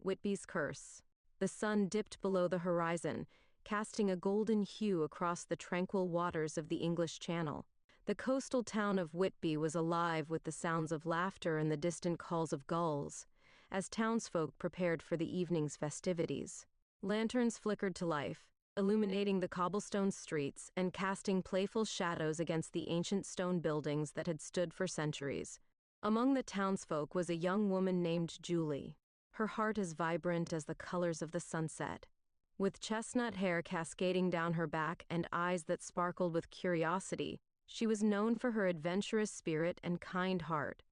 Whitby's Curse. The sun dipped below the horizon, casting a golden hue across the tranquil waters of the English Channel. The coastal town of Whitby was alive with the sounds of laughter and the distant calls of gulls, as townsfolk prepared for the evening's festivities. Lanterns flickered to life, illuminating the cobblestone streets and casting playful shadows against the ancient stone buildings that had stood for centuries. Among the townsfolk was a young woman named Julie, her heart as vibrant as the colors of the sunset. With chestnut hair cascading down her back and eyes that sparkled with curiosity, she was known for her adventurous spirit and kind heart.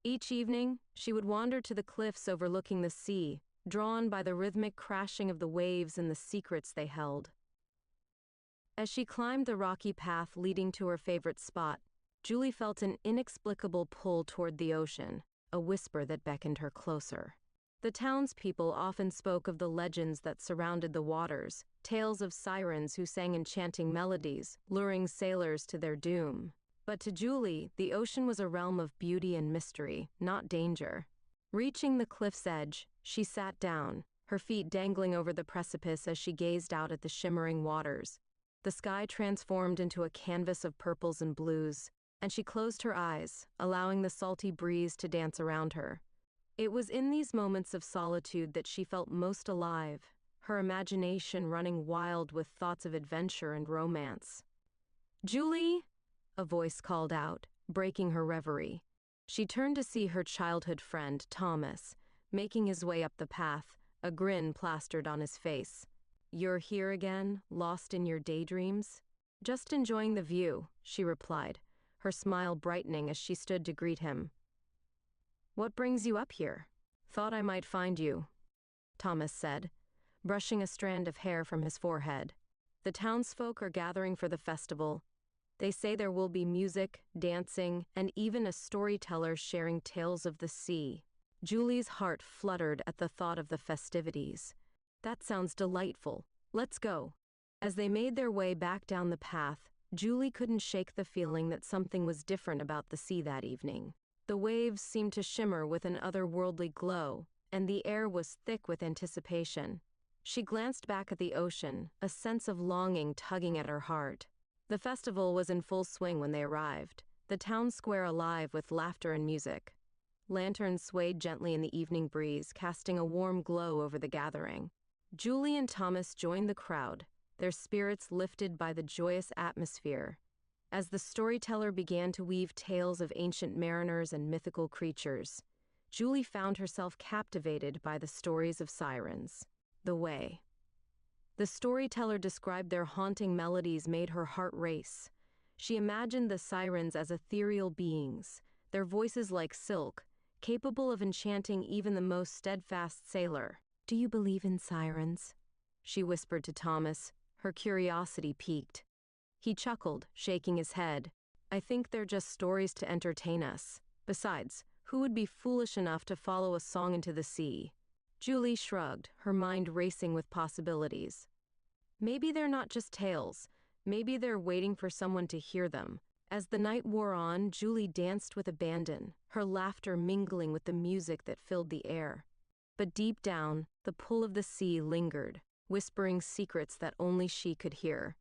Each evening, she would wander to the cliffs overlooking the sea, drawn by the rhythmic crashing of the waves and the secrets they held. As she climbed the rocky path leading to her favorite spot, Julie felt an inexplicable pull toward the ocean, a whisper that beckoned her closer. The townspeople often spoke of the legends that surrounded the waters, tales of sirens who sang enchanting melodies, luring sailors to their doom. But to Julie, the ocean was a realm of beauty and mystery, not danger. Reaching the cliff's edge, she sat down, her feet dangling over the precipice as she gazed out at the shimmering waters. The sky transformed into a canvas of purples and blues, and she closed her eyes, allowing the salty breeze to dance around her. It was in these moments of solitude that she felt most alive, her imagination running wild with thoughts of adventure and romance. "Julie!" a voice called out, breaking her reverie. She turned to see her childhood friend, Thomas, making his way up the path, a grin plastered on his face. "You're here again, lost in your daydreams?" "Just enjoying the view," she replied, her smile brightening as she stood to greet him. "What brings you up here?" "Thought I might find you," Thomas said, brushing a strand of hair from his forehead. "The townsfolk are gathering for the festival. They say there will be music, dancing, and even a storyteller sharing tales of the sea." Julie's heart fluttered at the thought of the festivities. "That sounds delightful. Let's go." As they made their way back down the path, Julie couldn't shake the feeling that something was different about the sea that evening. The waves seemed to shimmer with an otherworldly glow, and the air was thick with anticipation. She glanced back at the ocean, a sense of longing tugging at her heart. The festival was in full swing when they arrived, the town square alive with laughter and music. Lanterns swayed gently in the evening breeze, casting a warm glow over the gathering. Julie and Thomas joined the crowd, their spirits lifted by the joyous atmosphere. As the storyteller began to weave tales of ancient mariners and mythical creatures, Julie found herself captivated by the stories of sirens. The way the storyteller described their haunting melodies made her heart race. She imagined the sirens as ethereal beings, their voices like silk, capable of enchanting even the most steadfast sailor. "Do you believe in sirens?" she whispered to Thomas, her curiosity piqued. He chuckled, shaking his head. "I think they're just stories to entertain us. Besides, who would be foolish enough to follow a song into the sea?" Julie shrugged, her mind racing with possibilities. Maybe they're not just tales. Maybe they're waiting for someone to hear them. As the night wore on, Julie danced with abandon, her laughter mingling with the music that filled the air. But deep down, the pull of the sea lingered, whispering secrets that only she could hear.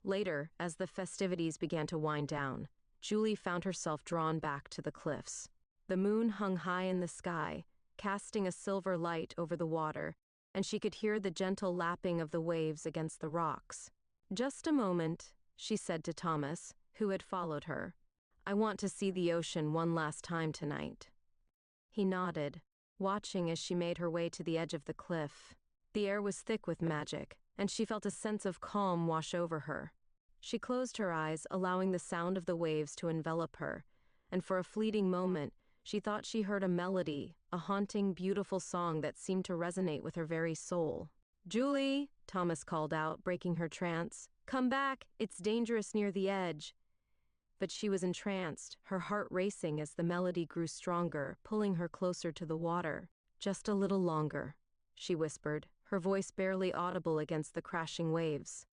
Later, as the festivities began to wind down, Julie found herself drawn back to the cliffs. The moon hung high in the sky, casting a silver light over the water, and she could hear the gentle lapping of the waves against the rocks. "Just a moment," she said to Thomas, who had followed her. "I want to see the ocean one last time tonight." He nodded, watching as she made her way to the edge of the cliff. The air was thick with magic, and she felt a sense of calm wash over her. She closed her eyes, allowing the sound of the waves to envelop her, and for a fleeting moment, she thought she heard a melody, a haunting, beautiful song that seemed to resonate with her very soul. "Julie," Thomas called out, breaking her trance. "Come back, it's dangerous near the edge." But she was entranced, her heart racing as the melody grew stronger, pulling her closer to the water. "Just a little longer," she whispered, her voice barely audible against the crashing waves.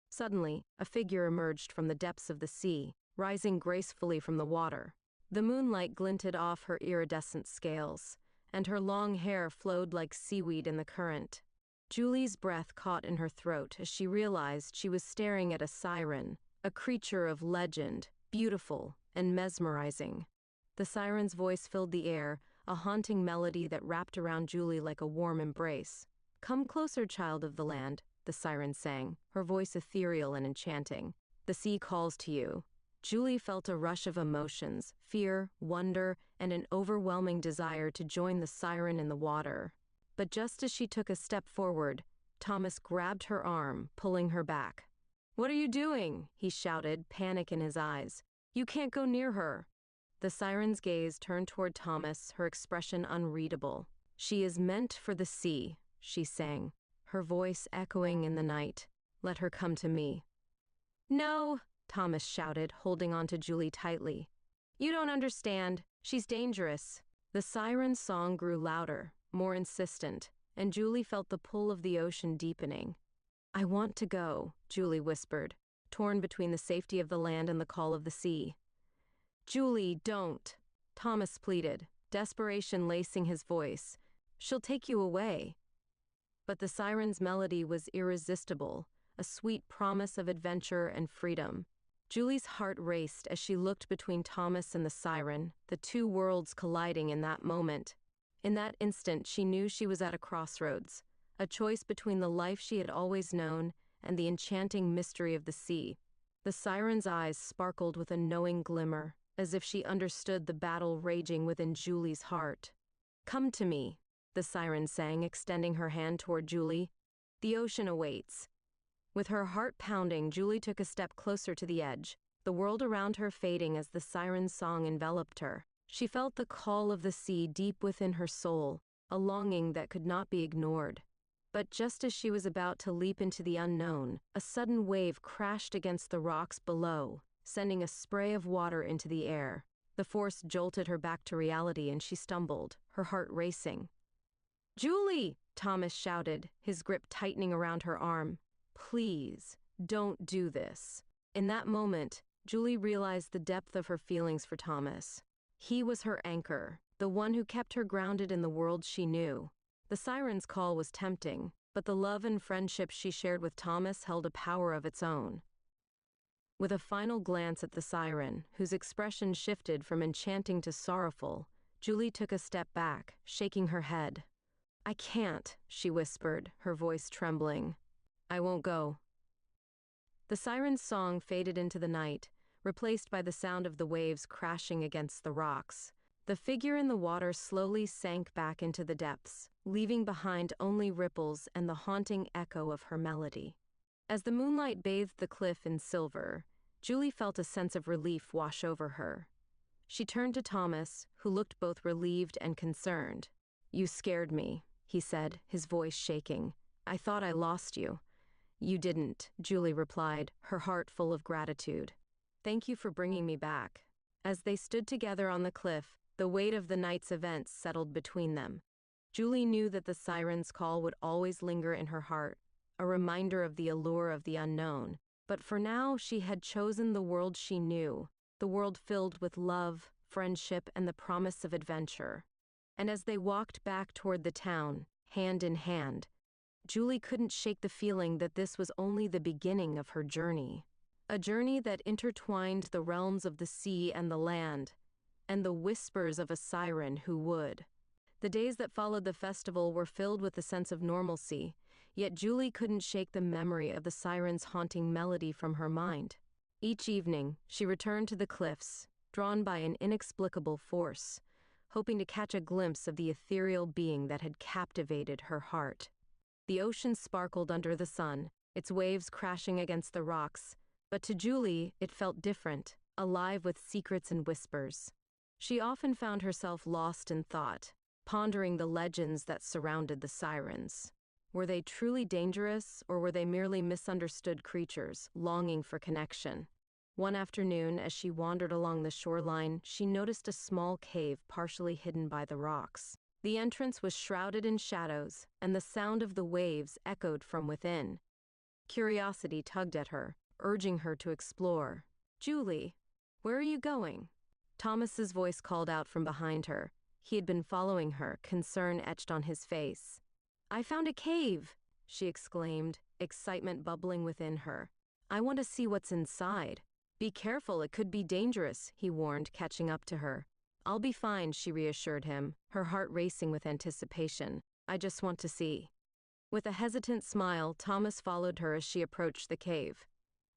Suddenly, a figure emerged from the depths of the sea, rising gracefully from the water. The moonlight glinted off her iridescent scales, and her long hair flowed like seaweed in the current. Julie's breath caught in her throat as she realized she was staring at a siren, a creature of legend, beautiful and mesmerizing. The siren's voice filled the air, a haunting melody that wrapped around Julie like a warm embrace. "Come closer, child of the land," the siren sang, her voice ethereal and enchanting. "The sea calls to you." Julie felt a rush of emotions, fear, wonder, and an overwhelming desire to join the siren in the water. But just as she took a step forward, Thomas grabbed her arm, pulling her back. "What are you doing?" he shouted, panic in his eyes. "You can't go near her." The siren's gaze turned toward Thomas, her expression unreadable. "She is meant for the sea," she sang, her voice echoing in the night. "Let her come to me." "No," Thomas shouted, holding on to Julie tightly. "You don't understand. She's dangerous." The siren's song grew louder, more insistent, and Julie felt the pull of the ocean deepening. "I want to go," Julie whispered, torn between the safety of the land and the call of the sea. "Julie, don't," Thomas pleaded, desperation lacing his voice. "She'll take you away." But the siren's melody was irresistible, a sweet promise of adventure and freedom. Julie's heart raced as she looked between Thomas and the siren, the two worlds colliding in that moment. In that instant, she knew she was at a crossroads, a choice between the life she had always known and the enchanting mystery of the sea. The siren's eyes sparkled with a knowing glimmer, as if she understood the battle raging within Julie's heart. "Come to me," the siren sang, extending her hand toward Julie. "The ocean awaits." With her heart pounding, Julie took a step closer to the edge, the world around her fading as the siren's song enveloped her. She felt the call of the sea deep within her soul, a longing that could not be ignored. But just as she was about to leap into the unknown, a sudden wave crashed against the rocks below, sending a spray of water into the air. The force jolted her back to reality and she stumbled, her heart racing. "Julie!" Thomas shouted, his grip tightening around her arm. "Please, don't do this." In that moment, Julie realized the depth of her feelings for Thomas. He was her anchor, the one who kept her grounded in the world she knew. The siren's call was tempting, but the love and friendship she shared with Thomas held a power of its own. With a final glance at the siren, whose expression shifted from enchanting to sorrowful, Julie took a step back, shaking her head. "I can't," she whispered, her voice trembling. "I won't go." The siren's song faded into the night, replaced by the sound of the waves crashing against the rocks. The figure in the water slowly sank back into the depths, leaving behind only ripples and the haunting echo of her melody. As the moonlight bathed the cliff in silver, Julie felt a sense of relief wash over her. She turned to Thomas, who looked both relieved and concerned. "You scared me," he said, his voice shaking. "I thought I lost you." "You didn't," Julie replied, her heart full of gratitude. "Thank you for bringing me back." As they stood together on the cliff, the weight of the night's events settled between them. Julie knew that the siren's call would always linger in her heart, a reminder of the allure of the unknown. But for now, she had chosen the world she knew, the world filled with love, friendship, and the promise of adventure. And as they walked back toward the town, hand in hand, Julie couldn't shake the feeling that this was only the beginning of her journey. A journey that intertwined the realms of the sea and the land, and the whispers of a siren who would. The days that followed the festival were filled with a sense of normalcy, yet Julie couldn't shake the memory of the siren's haunting melody from her mind. Each evening, she returned to the cliffs, drawn by an inexplicable force, hoping to catch a glimpse of the ethereal being that had captivated her heart. The ocean sparkled under the sun, its waves crashing against the rocks, but to Julie, it felt different, alive with secrets and whispers. She often found herself lost in thought, pondering the legends that surrounded the sirens. Were they truly dangerous, or were they merely misunderstood creatures, longing for connection? One afternoon, as she wandered along the shoreline, she noticed a small cave partially hidden by the rocks. The entrance was shrouded in shadows, and the sound of the waves echoed from within. Curiosity tugged at her, urging her to explore. "Julie, where are you going?" Thomas's voice called out from behind her. He had been following her, concern etched on his face. "I found a cave!" she exclaimed, excitement bubbling within her. "I want to see what's inside." "Be careful, it could be dangerous," he warned, catching up to her. "I'll be fine," she reassured him, her heart racing with anticipation. "I just want to see." With a hesitant smile, Thomas followed her as she approached the cave.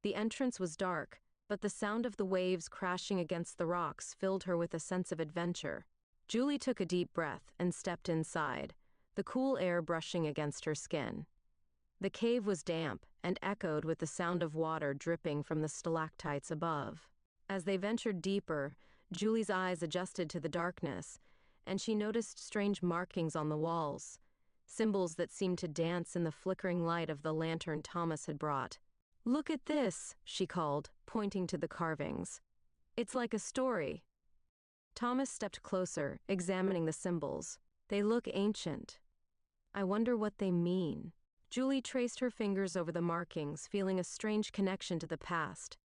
The entrance was dark, but the sound of the waves crashing against the rocks filled her with a sense of adventure. Julie took a deep breath and stepped inside, the cool air brushing against her skin. The cave was damp and echoed with the sound of water dripping from the stalactites above. As they ventured deeper, Julie's eyes adjusted to the darkness, and she noticed strange markings on the walls, symbols that seemed to dance in the flickering light of the lantern Thomas had brought. "Look at this," she called, pointing to the carvings. "It's like a story." Thomas stepped closer, examining the symbols. "They look ancient. I wonder what they mean." Julie traced her fingers over the markings, feeling a strange connection to the past.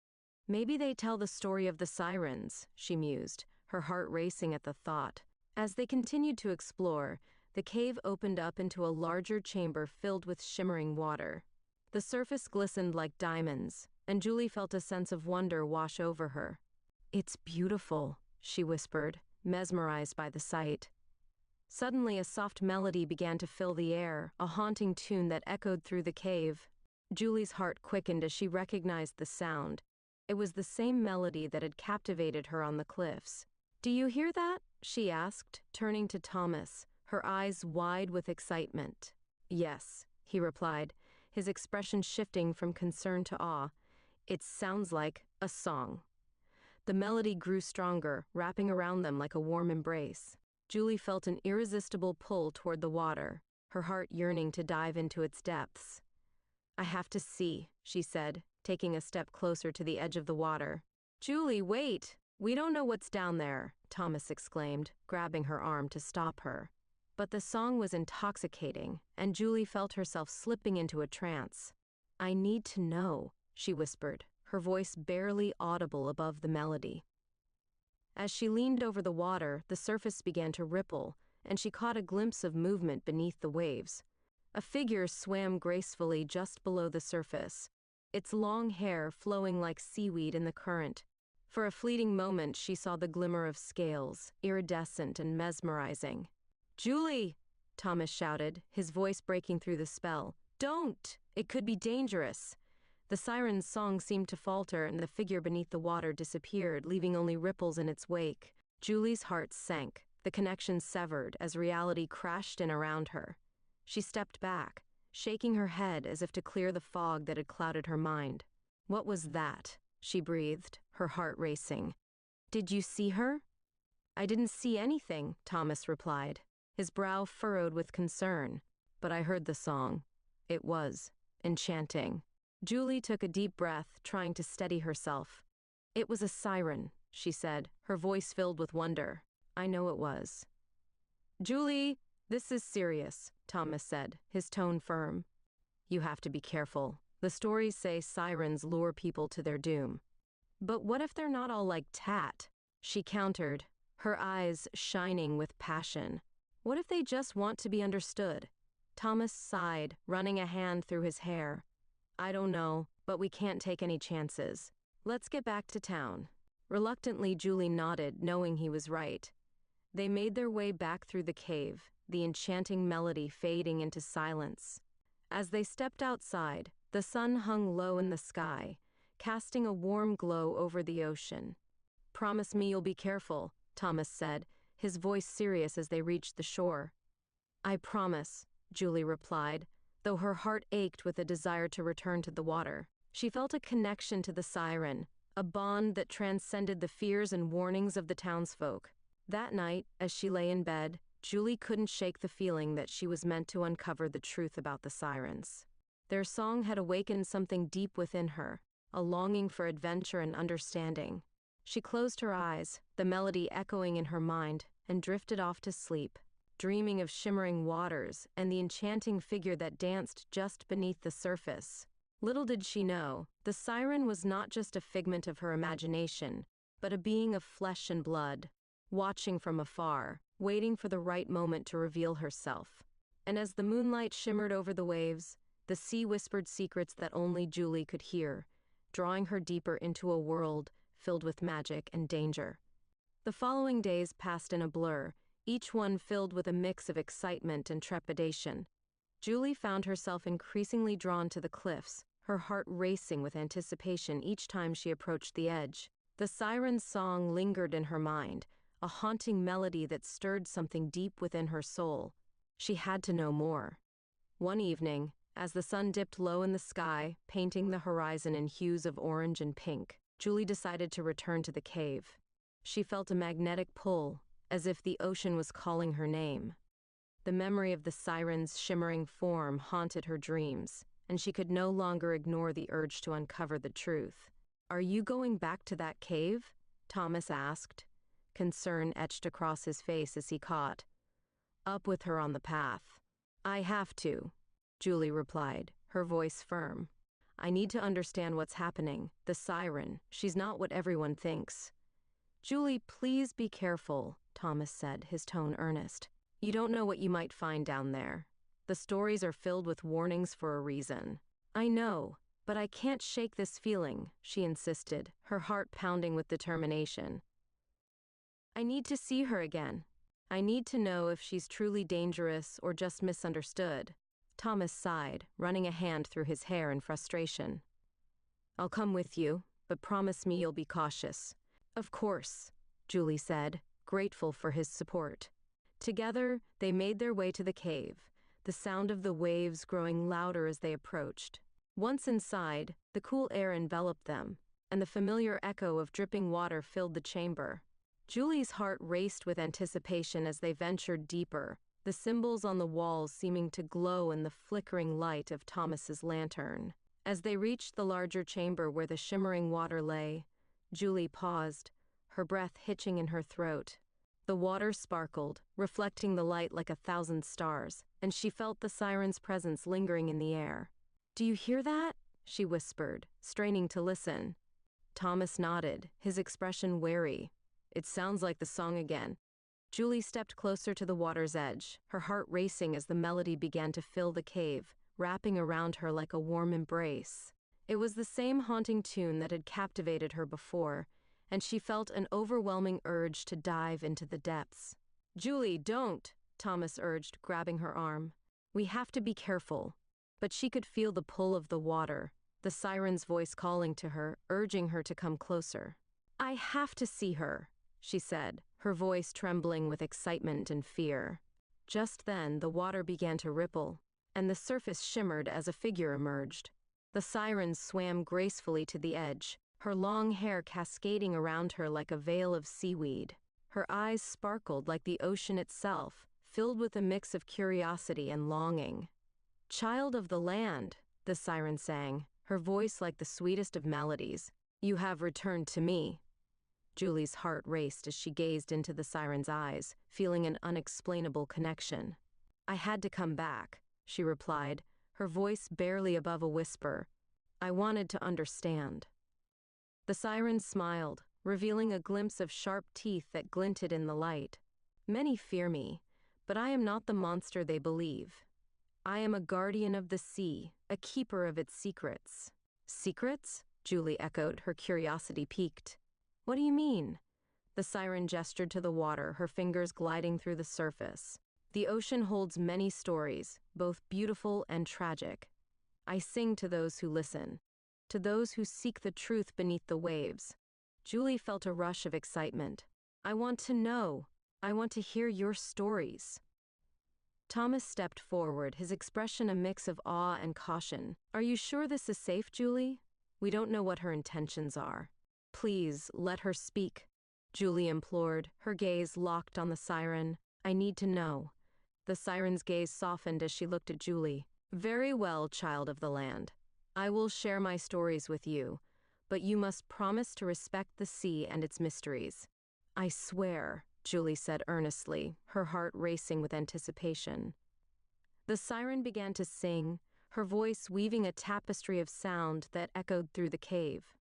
"Maybe they tell the story of the sirens," she mused, her heart racing at the thought. As they continued to explore, the cave opened up into a larger chamber filled with shimmering water. The surface glistened like diamonds, and Julie felt a sense of wonder wash over her. "It's beautiful," she whispered, mesmerized by the sight. Suddenly a soft melody began to fill the air, a haunting tune that echoed through the cave. Julie's heart quickened as she recognized the sound. It was the same melody that had captivated her on the cliffs. "Do you hear that?" she asked, turning to Thomas, her eyes wide with excitement. "Yes," he replied, his expression shifting from concern to awe. "It sounds like a song." The melody grew stronger, wrapping around them like a warm embrace. Julie felt an irresistible pull toward the water, her heart yearning to dive into its depths. "I have to see," she said, taking a step closer to the edge of the water. "Julie, wait! We don't know what's down there," Thomas exclaimed, grabbing her arm to stop her. But the song was intoxicating, and Julie felt herself slipping into a trance. "I need to know," she whispered, her voice barely audible above the melody. As she leaned over the water, the surface began to ripple, and she caught a glimpse of movement beneath the waves. A figure swam gracefully just below the surface, its long hair flowing like seaweed in the current. For a fleeting moment, she saw the glimmer of scales, iridescent and mesmerizing. "Julie!" Thomas shouted, his voice breaking through the spell. "Don't! It could be dangerous." The siren's song seemed to falter, and the figure beneath the water disappeared, leaving only ripples in its wake. Julie's heart sank, the connection severed as reality crashed in around her. She stepped back, shaking her head as if to clear the fog that had clouded her mind. "What was that?" she breathed, her heart racing. "Did you see her?" "I didn't see anything," Thomas replied, his brow furrowed with concern. "But I heard the song. It was enchanting." Julie took a deep breath, trying to steady herself. "It was a siren," she said, her voice filled with wonder. "I know it was." "Julie, this is serious," Thomas said, his tone firm. "You have to be careful. The stories say sirens lure people to their doom." "But what if they're not all like Tat?" she countered, her eyes shining with passion. "What if they just want to be understood?" Thomas sighed, running a hand through his hair. "I don't know, but we can't take any chances. Let's get back to town." Reluctantly, Julie nodded, knowing he was right. They made their way back through the cave, the enchanting melody fading into silence. As they stepped outside, the sun hung low in the sky, casting a warm glow over the ocean. "Promise me you'll be careful," Thomas said, his voice serious as they reached the shore. "I promise," Julie replied, though her heart ached with a desire to return to the water. She felt a connection to the siren, a bond that transcended the fears and warnings of the townsfolk. That night, as she lay in bed, Julie couldn't shake the feeling that she was meant to uncover the truth about the sirens. Their song had awakened something deep within her, a longing for adventure and understanding. She closed her eyes, the melody echoing in her mind, and drifted off to sleep, dreaming of shimmering waters and the enchanting figure that danced just beneath the surface. Little did she know, the siren was not just a figment of her imagination, but a being of flesh and blood, watching from afar, waiting for the right moment to reveal herself. And as the moonlight shimmered over the waves, the sea whispered secrets that only Julie could hear, drawing her deeper into a world filled with magic and danger. The following days passed in a blur, each one filled with a mix of excitement and trepidation. Julie found herself increasingly drawn to the cliffs, her heart racing with anticipation each time she approached the edge. The siren's song lingered in her mind, a haunting melody that stirred something deep within her soul. She had to know more. One evening, as the sun dipped low in the sky, painting the horizon in hues of orange and pink, Julie decided to return to the cave. She felt a magnetic pull, as if the ocean was calling her name. The memory of the siren's shimmering form haunted her dreams, and she could no longer ignore the urge to uncover the truth. "Are you going back to that cave?" Thomas asked. Concern etched across his face as he caught up with her on the path. "I have to," Julie replied, her voice firm. "I need to understand what's happening. The siren, she's not what everyone thinks." "Julie, please be careful," Thomas said, his tone earnest. "You don't know what you might find down there. The stories are filled with warnings for a reason." "I know, but I can't shake this feeling," she insisted, her heart pounding with determination. "I need to see her again. I need to know if she's truly dangerous or just misunderstood." Thomas sighed, running a hand through his hair in frustration. "I'll come with you, but promise me you'll be cautious." "Of course," Julie said, grateful for his support. Together, they made their way to the cave, the sound of the waves growing louder as they approached. Once inside, the cool air enveloped them, and the familiar echo of dripping water filled the chamber. Julie's heart raced with anticipation as they ventured deeper, the symbols on the walls seeming to glow in the flickering light of Thomas's lantern. As they reached the larger chamber where the shimmering water lay, Julie paused, her breath hitching in her throat. The water sparkled, reflecting the light like 1,000 stars, and she felt the siren's presence lingering in the air. "Do you hear that?" she whispered, straining to listen. Thomas nodded, his expression wary. "It sounds like the song again." Julie stepped closer to the water's edge, her heart racing as the melody began to fill the cave, wrapping around her like a warm embrace. It was the same haunting tune that had captivated her before, and she felt an overwhelming urge to dive into the depths. "Julie, don't!" Thomas urged, grabbing her arm. "We have to be careful." But she could feel the pull of the water, the siren's voice calling to her, urging her to come closer. "I have to see her," she said, her voice trembling with excitement and fear. Just then, the water began to ripple, and the surface shimmered as a figure emerged. The siren swam gracefully to the edge, her long hair cascading around her like a veil of seaweed. Her eyes sparkled like the ocean itself, filled with a mix of curiosity and longing. "Child of the land," the siren sang, her voice like the sweetest of melodies. "You have returned to me." Julie's heart raced as she gazed into the siren's eyes, feeling an unexplainable connection. "I had to come back," she replied, her voice barely above a whisper. "I wanted to understand." The siren smiled, revealing a glimpse of sharp teeth that glinted in the light. "Many fear me, but I am not the monster they believe. I am a guardian of the sea, a keeper of its secrets." "Secrets?" Julie echoed, her curiosity piqued. "What do you mean?" The siren gestured to the water, her fingers gliding through the surface. "The ocean holds many stories, both beautiful and tragic. I sing to those who listen, to those who seek the truth beneath the waves." Julie felt a rush of excitement. "I want to know. I want to hear your stories." Thomas stepped forward, his expression a mix of awe and caution. "Are you sure this is safe, Julie? We don't know what her intentions are." "Please, let her speak," Julie implored, her gaze locked on the siren. "I need to know." The siren's gaze softened as she looked at Julie. "Very well, child of the land. I will share my stories with you, but you must promise to respect the sea and its mysteries." "I swear," Julie said earnestly, her heart racing with anticipation. The siren began to sing, her voice weaving a tapestry of sound that echoed through the cave.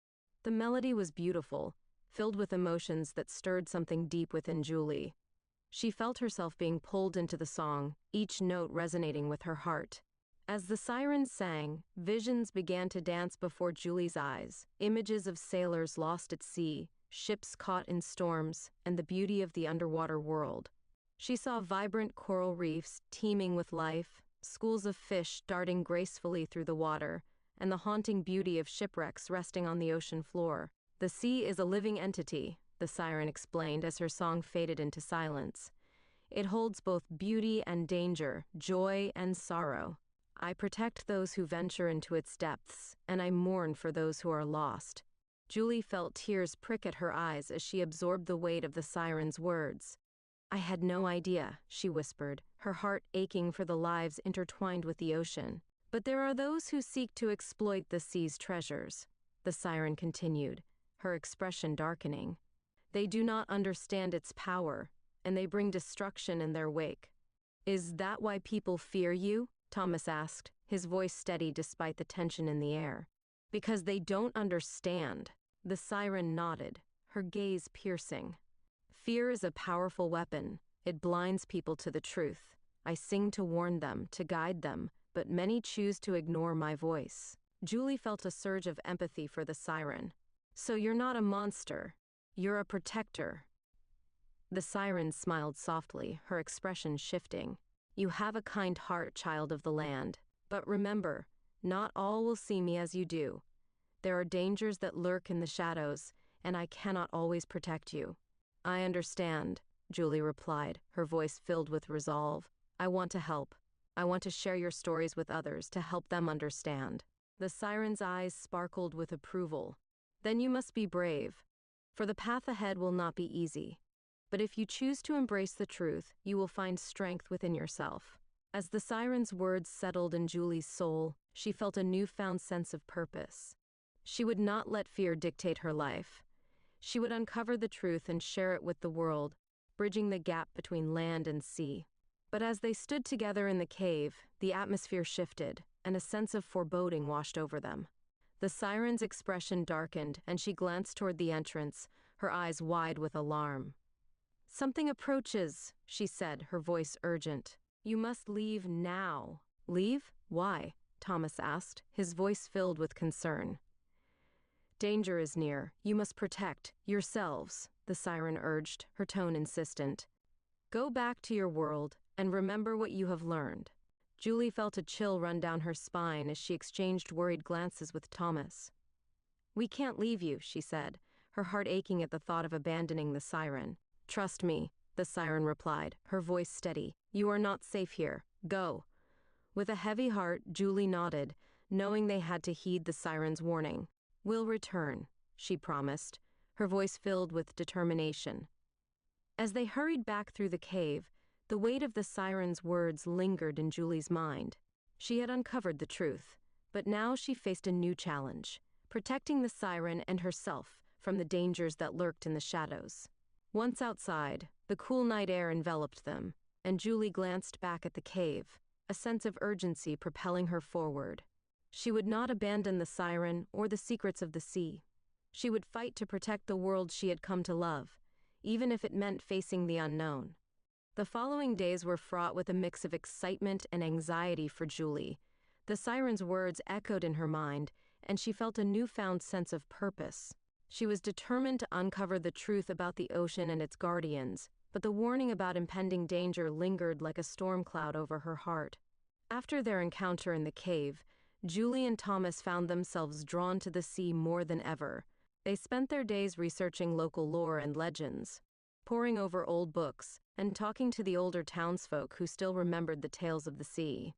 The melody was beautiful, filled with emotions that stirred something deep within Julie. She felt herself being pulled into the song, each note resonating with her heart. As the sirens sang, visions began to dance before Julie's eyes, images of sailors lost at sea, ships caught in storms, and the beauty of the underwater world. She saw vibrant coral reefs teeming with life, schools of fish darting gracefully through the water, and the haunting beauty of shipwrecks resting on the ocean floor. "The sea is a living entity," the siren explained as her song faded into silence. "It holds both beauty and danger, joy and sorrow. I protect those who venture into its depths, and I mourn for those who are lost." Julie felt tears prick at her eyes as she absorbed the weight of the siren's words. "I had no idea," she whispered, her heart aching for the lives intertwined with the ocean. "But there are those who seek to exploit the sea's treasures," the siren continued, her expression darkening. "They do not understand its power, and they bring destruction in their wake." "Is that why people fear you?" Thomas asked, his voice steady despite the tension in the air. "Because they don't understand." The siren nodded, her gaze piercing. "Fear is a powerful weapon. It blinds people to the truth. I sing to warn them, to guide them, but many choose to ignore my voice." Julie felt a surge of empathy for the siren. "So you're not a monster. You're a protector." The siren smiled softly, her expression shifting. "You have a kind heart, child of the land. But remember, not all will see me as you do. There are dangers that lurk in the shadows, and I cannot always protect you." "I understand," Julie replied, her voice filled with resolve. "I want to help. I want to share your stories with others to help them understand." The siren's eyes sparkled with approval. "Then you must be brave, for the path ahead will not be easy. But if you choose to embrace the truth, you will find strength within yourself." As the siren's words settled in Julie's soul, she felt a newfound sense of purpose. She would not let fear dictate her life. She would uncover the truth and share it with the world, bridging the gap between land and sea. But as they stood together in the cave, the atmosphere shifted, and a sense of foreboding washed over them. The siren's expression darkened, and she glanced toward the entrance, her eyes wide with alarm. "Something approaches," she said, her voice urgent. "You must leave now." "Leave? Why?" Thomas asked, his voice filled with concern. "Danger is near. You must protect yourselves," the siren urged, her tone insistent. "Go back to your world and remember what you have learned." Julie felt a chill run down her spine as she exchanged worried glances with Thomas. "We can't leave you," she said, her heart aching at the thought of abandoning the siren. "Trust me," the siren replied, her voice steady. "You are not safe here. Go." With a heavy heart, Julie nodded, knowing they had to heed the siren's warning. "We'll return," she promised, her voice filled with determination. As they hurried back through the cave, the weight of the siren's words lingered in Julie's mind. She had uncovered the truth, but now she faced a new challenge, protecting the siren and herself from the dangers that lurked in the shadows. Once outside, the cool night air enveloped them, and Julie glanced back at the cave, a sense of urgency propelling her forward. She would not abandon the siren or the secrets of the sea. She would fight to protect the world she had come to love, even if it meant facing the unknown. The following days were fraught with a mix of excitement and anxiety for Julie. The siren's words echoed in her mind, and she felt a newfound sense of purpose. She was determined to uncover the truth about the ocean and its guardians, but the warning about impending danger lingered like a storm cloud over her heart. After their encounter in the cave, Julie and Thomas found themselves drawn to the sea more than ever. They spent their days researching local lore and legends, poring over old books, and talking to the older townsfolk who still remembered the tales of the sea.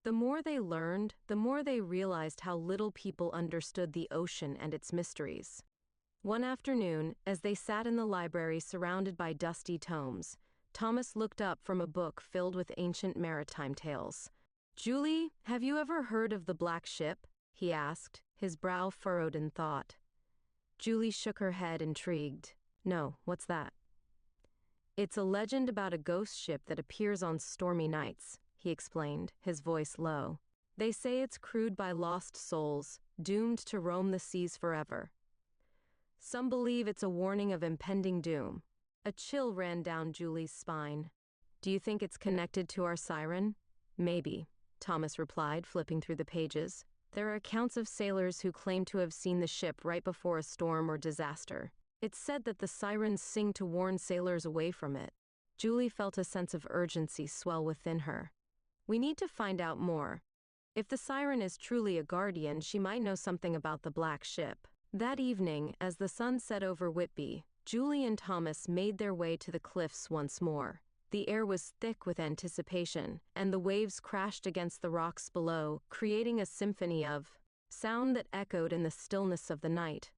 The more they learned, the more they realized how little people understood the ocean and its mysteries. One afternoon, as they sat in the library surrounded by dusty tomes, Thomas looked up from a book filled with ancient maritime tales. "Julie, have you ever heard of the Black Ship?" he asked, his brow furrowed in thought. Julie shook her head, intrigued. "No, what's that?" "It's a legend about a ghost ship that appears on stormy nights," he explained, his voice low. "They say it's crewed by lost souls, doomed to roam the seas forever. Some believe it's a warning of impending doom, A chill ran down Julie's spine. Do you think it's connected to our siren? Maybe, Thomas replied, flipping through the pages. There are accounts of sailors who claim to have seen the ship right before a storm or disaster. It's said that the sirens sing to warn sailors away from it. Julie felt a sense of urgency swell within her. We need to find out more. If the siren is truly a guardian, she might know something about the black ship. That evening, as the sun set over Whitby, Julie and Thomas made their way to the cliffs once more. The air was thick with anticipation, and the waves crashed against the rocks below, creating a symphony of sound that echoed in the stillness of the night.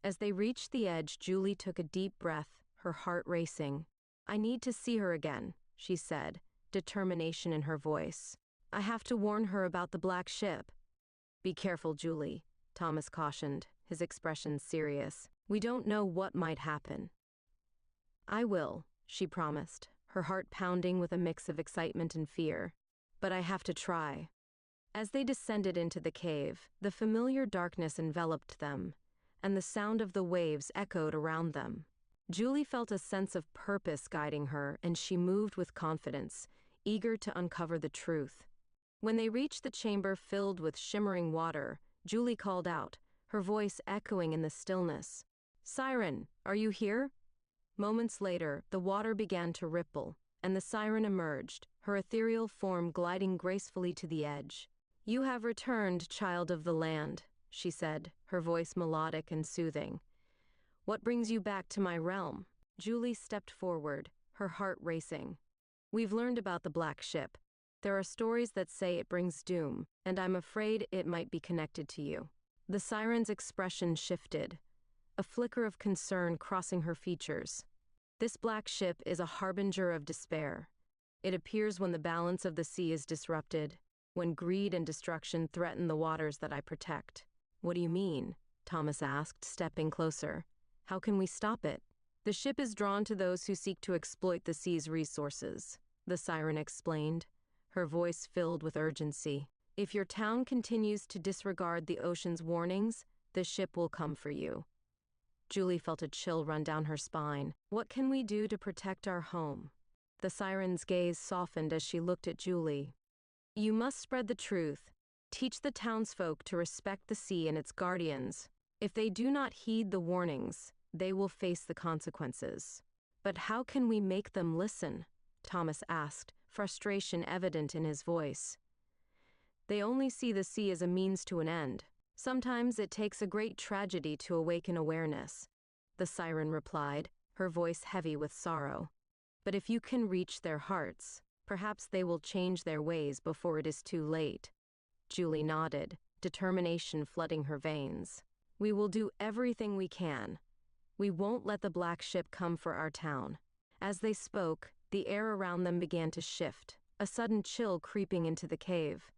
As they reached the edge, Julie took a deep breath, her heart racing. I need to see her again, she said, determination in her voice. I have to warn her about the black ship. Be careful, Julie, Thomas cautioned, his expression serious. We don't know what might happen. I will, she promised, her heart pounding with a mix of excitement and fear. But I have to try. As they descended into the cave, the familiar darkness enveloped them, and the sound of the waves echoed around them. Julie felt a sense of purpose guiding her, and she moved with confidence, eager to uncover the truth. When they reached the chamber filled with shimmering water, Julie called out, her voice echoing in the stillness. Siren, are you here? Moments later, the water began to ripple, and the siren emerged, her ethereal form gliding gracefully to the edge. You have returned, child of the land, she said, her voice melodic and soothing. What brings you back to my realm? Julie stepped forward, her heart racing. We've learned about the black ship. There are stories that say it brings doom, and I'm afraid it might be connected to you. The siren's expression shifted, a flicker of concern crossing her features. This black ship is a harbinger of despair. It appears when the balance of the sea is disrupted, when greed and destruction threaten the waters that I protect. What do you mean? Thomas asked, stepping closer. How can we stop it? The ship is drawn to those who seek to exploit the sea's resources, the siren explained, her voice filled with urgency. If your town continues to disregard the ocean's warnings, the ship will come for you. Julie felt a chill run down her spine. What can we do to protect our home? The siren's gaze softened as she looked at Julie. You must spread the truth. Teach the townsfolk to respect the sea and its guardians. If they do not heed the warnings, they will face the consequences. But how can we make them listen? Thomas asked, frustration evident in his voice. They only see the sea as a means to an end. Sometimes it takes a great tragedy to awaken awareness, the siren replied, her voice heavy with sorrow. But if you can reach their hearts, perhaps they will change their ways before it is too late. Julie nodded, determination flooding her veins. We will do everything we can. We won't let the black ship come for our town. As they spoke, the air around them began to shift, a sudden chill creeping into the cave.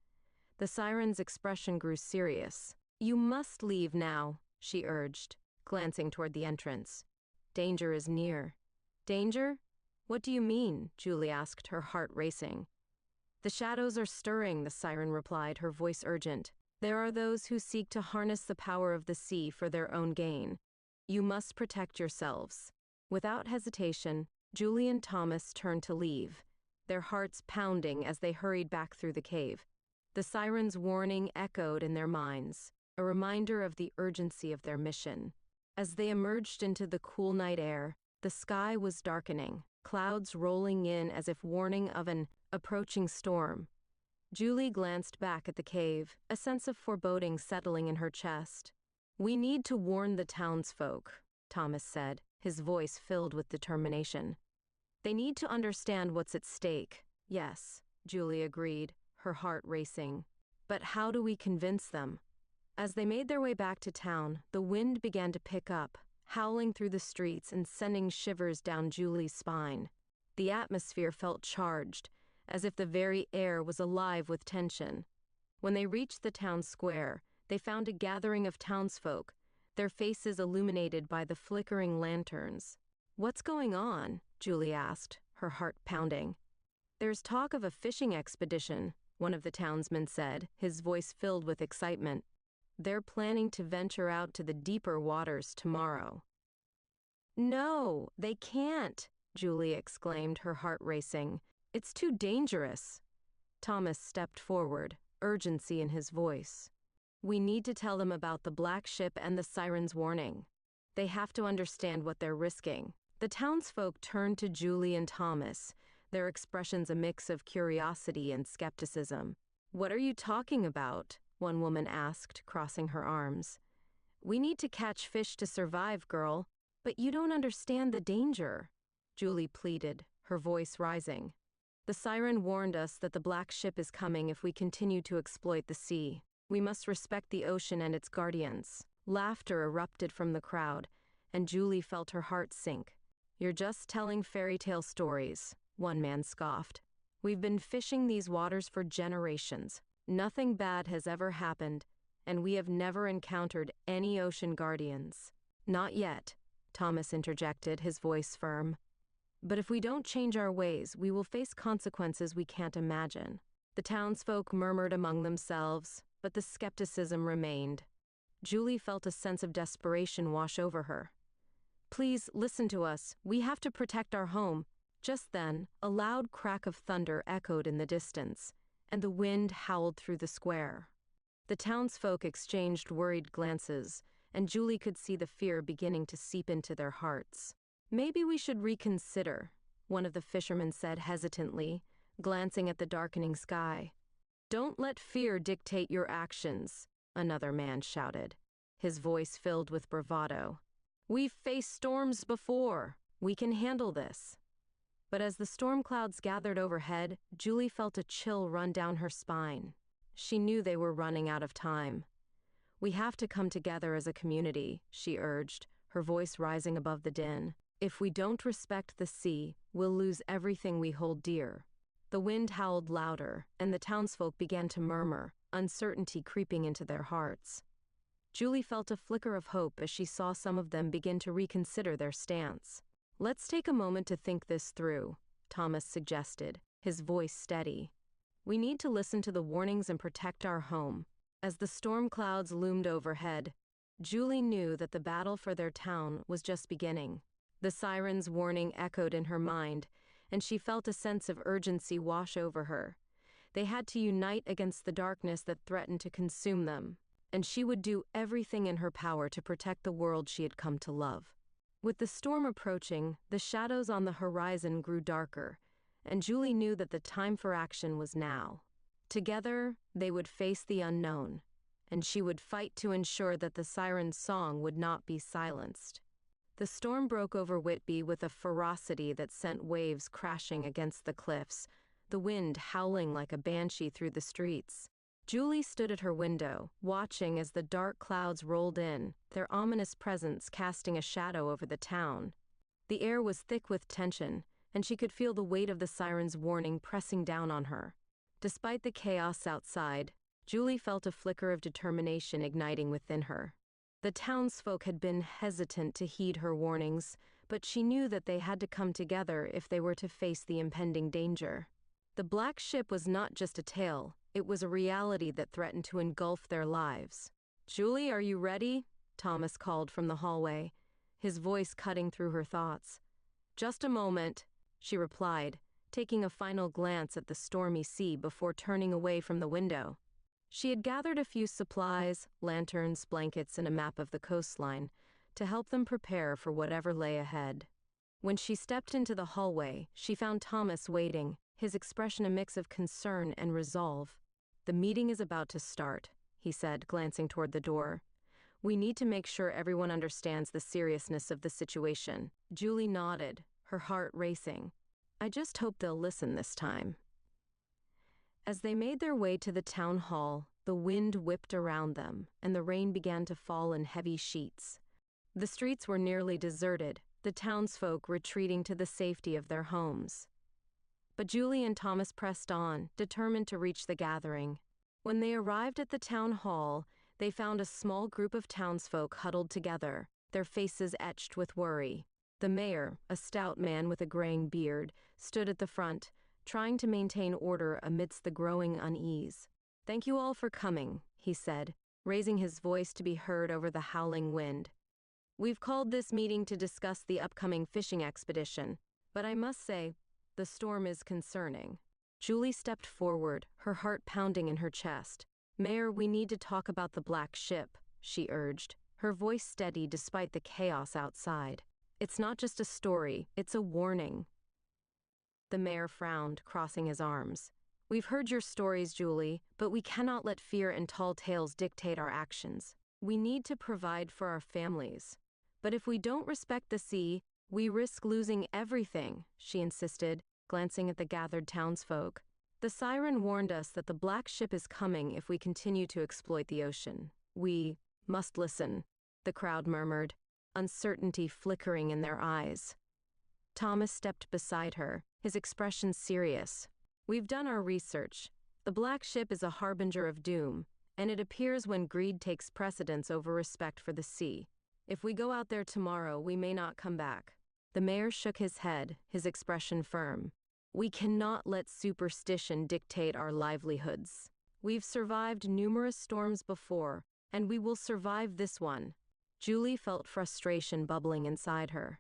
The siren's expression grew serious. You must leave now, she urged, glancing toward the entrance. Danger is near. Danger? What do you mean? Julie asked, her heart racing. The shadows are stirring, the siren replied, her voice urgent. There are those who seek to harness the power of the sea for their own gain. You must protect yourselves. Without hesitation, Julie and Thomas turned to leave, their hearts pounding as they hurried back through the cave. The siren's warning echoed in their minds, a reminder of the urgency of their mission. As they emerged into the cool night air, the sky was darkening, clouds rolling in as if warning of an approaching storm. Julie glanced back at the cave, a sense of foreboding settling in her chest. We need to warn the townsfolk, Thomas said, his voice filled with determination. They need to understand what's at stake. Yes, Julie agreed, her heart racing. But how do we convince them? As they made their way back to town, the wind began to pick up, howling through the streets and sending shivers down Julie's spine. The atmosphere felt charged, as if the very air was alive with tension. When they reached the town square, they found a gathering of townsfolk, their faces illuminated by the flickering lanterns. What's going on? Julie asked, her heart pounding. There's talk of a fishing expedition, one of the townsmen said, his voice filled with excitement. They're planning to venture out to the deeper waters tomorrow. No, they can't, Julie exclaimed, her heart racing. It's too dangerous. Thomas stepped forward, urgency in his voice. We need to tell them about the black ship and the siren's warning. They have to understand what they're risking. The townsfolk turned to Julie and Thomas, their expressions a mix of curiosity and skepticism. What are you talking about? One woman asked, crossing her arms. We need to catch fish to survive, girl. But you don't understand the danger, Julie pleaded, her voice rising. The siren warned us that the black ship is coming if we continue to exploit the sea. We must respect the ocean and its guardians. Laughter erupted from the crowd, and Julie felt her heart sink. You're just telling fairy tale stories, one man scoffed. We've been fishing these waters for generations. Nothing bad has ever happened, and we have never encountered any ocean guardians. Not yet, Thomas interjected, his voice firm. But if we don't change our ways, we will face consequences we can't imagine. The townsfolk murmured among themselves, but the skepticism remained. Julie felt a sense of desperation wash over her. Please, listen to us. We have to protect our home. Just then, a loud crack of thunder echoed in the distance, and the wind howled through the square. The townsfolk exchanged worried glances, and Julie could see the fear beginning to seep into their hearts. Maybe we should reconsider, one of the fishermen said hesitantly, glancing at the darkening sky. Don't let fear dictate your actions, another man shouted, his voice filled with bravado. We've faced storms before. We can handle this. But as the storm clouds gathered overhead, Julie felt a chill run down her spine. She knew they were running out of time. We have to come together as a community, she urged, her voice rising above the din. If we don't respect the sea, we'll lose everything we hold dear. The wind howled louder, and the townsfolk began to murmur, uncertainty creeping into their hearts. Julie felt a flicker of hope as she saw some of them begin to reconsider their stance. Let's take a moment to think this through, Thomas suggested, his voice steady. We need to listen to the warnings and protect our home. As the storm clouds loomed overhead, Julie knew that the battle for their town was just beginning. The siren's warning echoed in her mind, and she felt a sense of urgency wash over her. They had to unite against the darkness that threatened to consume them, and she would do everything in her power to protect the world she had come to love. With the storm approaching, the shadows on the horizon grew darker, and Julie knew that the time for action was now. Together, they would face the unknown, and she would fight to ensure that the siren's song would not be silenced. The storm broke over Whitby with a ferocity that sent waves crashing against the cliffs, the wind howling like a banshee through the streets. Julie stood at her window, watching as the dark clouds rolled in, their ominous presence casting a shadow over the town. The air was thick with tension, and she could feel the weight of the siren's warning pressing down on her. Despite the chaos outside, Julie felt a flicker of determination igniting within her. The townsfolk had been hesitant to heed her warnings, but she knew that they had to come together if they were to face the impending danger. The black ship was not just a tale, it was a reality that threatened to engulf their lives. Julie, are you ready? Thomas called from the hallway, his voice cutting through her thoughts. Just a moment, she replied, taking a final glance at the stormy sea before turning away from the window. She had gathered a few supplies, lanterns, blankets, and a map of the coastline to help them prepare for whatever lay ahead. When she stepped into the hallway, she found Thomas waiting, his expression a mix of concern and resolve. The meeting is about to start, he said, glancing toward the door. We need to make sure everyone understands the seriousness of the situation. Julie nodded, her heart racing. I just hope they'll listen this time. As they made their way to the town hall, the wind whipped around them, and the rain began to fall in heavy sheets. The streets were nearly deserted, the townsfolk retreating to the safety of their homes. But Julie and Thomas pressed on, determined to reach the gathering. When they arrived at the town hall, they found a small group of townsfolk huddled together, their faces etched with worry. The mayor, a stout man with a graying beard, stood at the front, trying to maintain order amidst the growing unease. Thank you all for coming, he said, raising his voice to be heard over the howling wind. We've called this meeting to discuss the upcoming fishing expedition, but I must say, the storm is concerning. Julie stepped forward, her heart pounding in her chest. Mayor, we need to talk about the black ship, she urged, her voice steady despite the chaos outside. It's not just a story, it's a warning. The mayor frowned, crossing his arms. We've heard your stories, Julie, but we cannot let fear and tall tales dictate our actions. We need to provide for our families. But if we don't respect the sea, we risk losing everything, she insisted, glancing at the gathered townsfolk. The siren warned us that the black ship is coming if we continue to exploit the ocean. We must listen, the crowd murmured, uncertainty flickering in their eyes. Thomas stepped beside her, his expression serious. We've done our research. The black ship is a harbinger of doom, and it appears when greed takes precedence over respect for the sea. If we go out there tomorrow, we may not come back. The mayor shook his head, his expression firm. We cannot let superstition dictate our livelihoods. We've survived numerous storms before, and we will survive this one. Julie felt frustration bubbling inside her.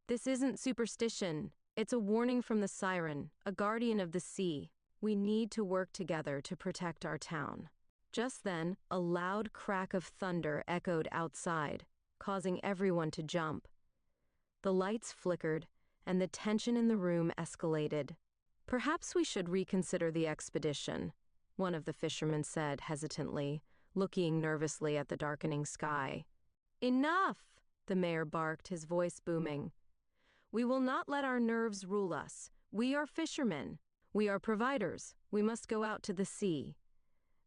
This isn't superstition. It's a warning from the siren, a guardian of the sea. We need to work together to protect our town. Just then, a loud crack of thunder echoed outside, causing everyone to jump. The lights flickered, and the tension in the room escalated. Perhaps we should reconsider the expedition, one of the fishermen said hesitantly, looking nervously at the darkening sky. Enough! The mayor barked, his voice booming. We will not let our nerves rule us. We are fishermen. We are providers. We must go out to the sea.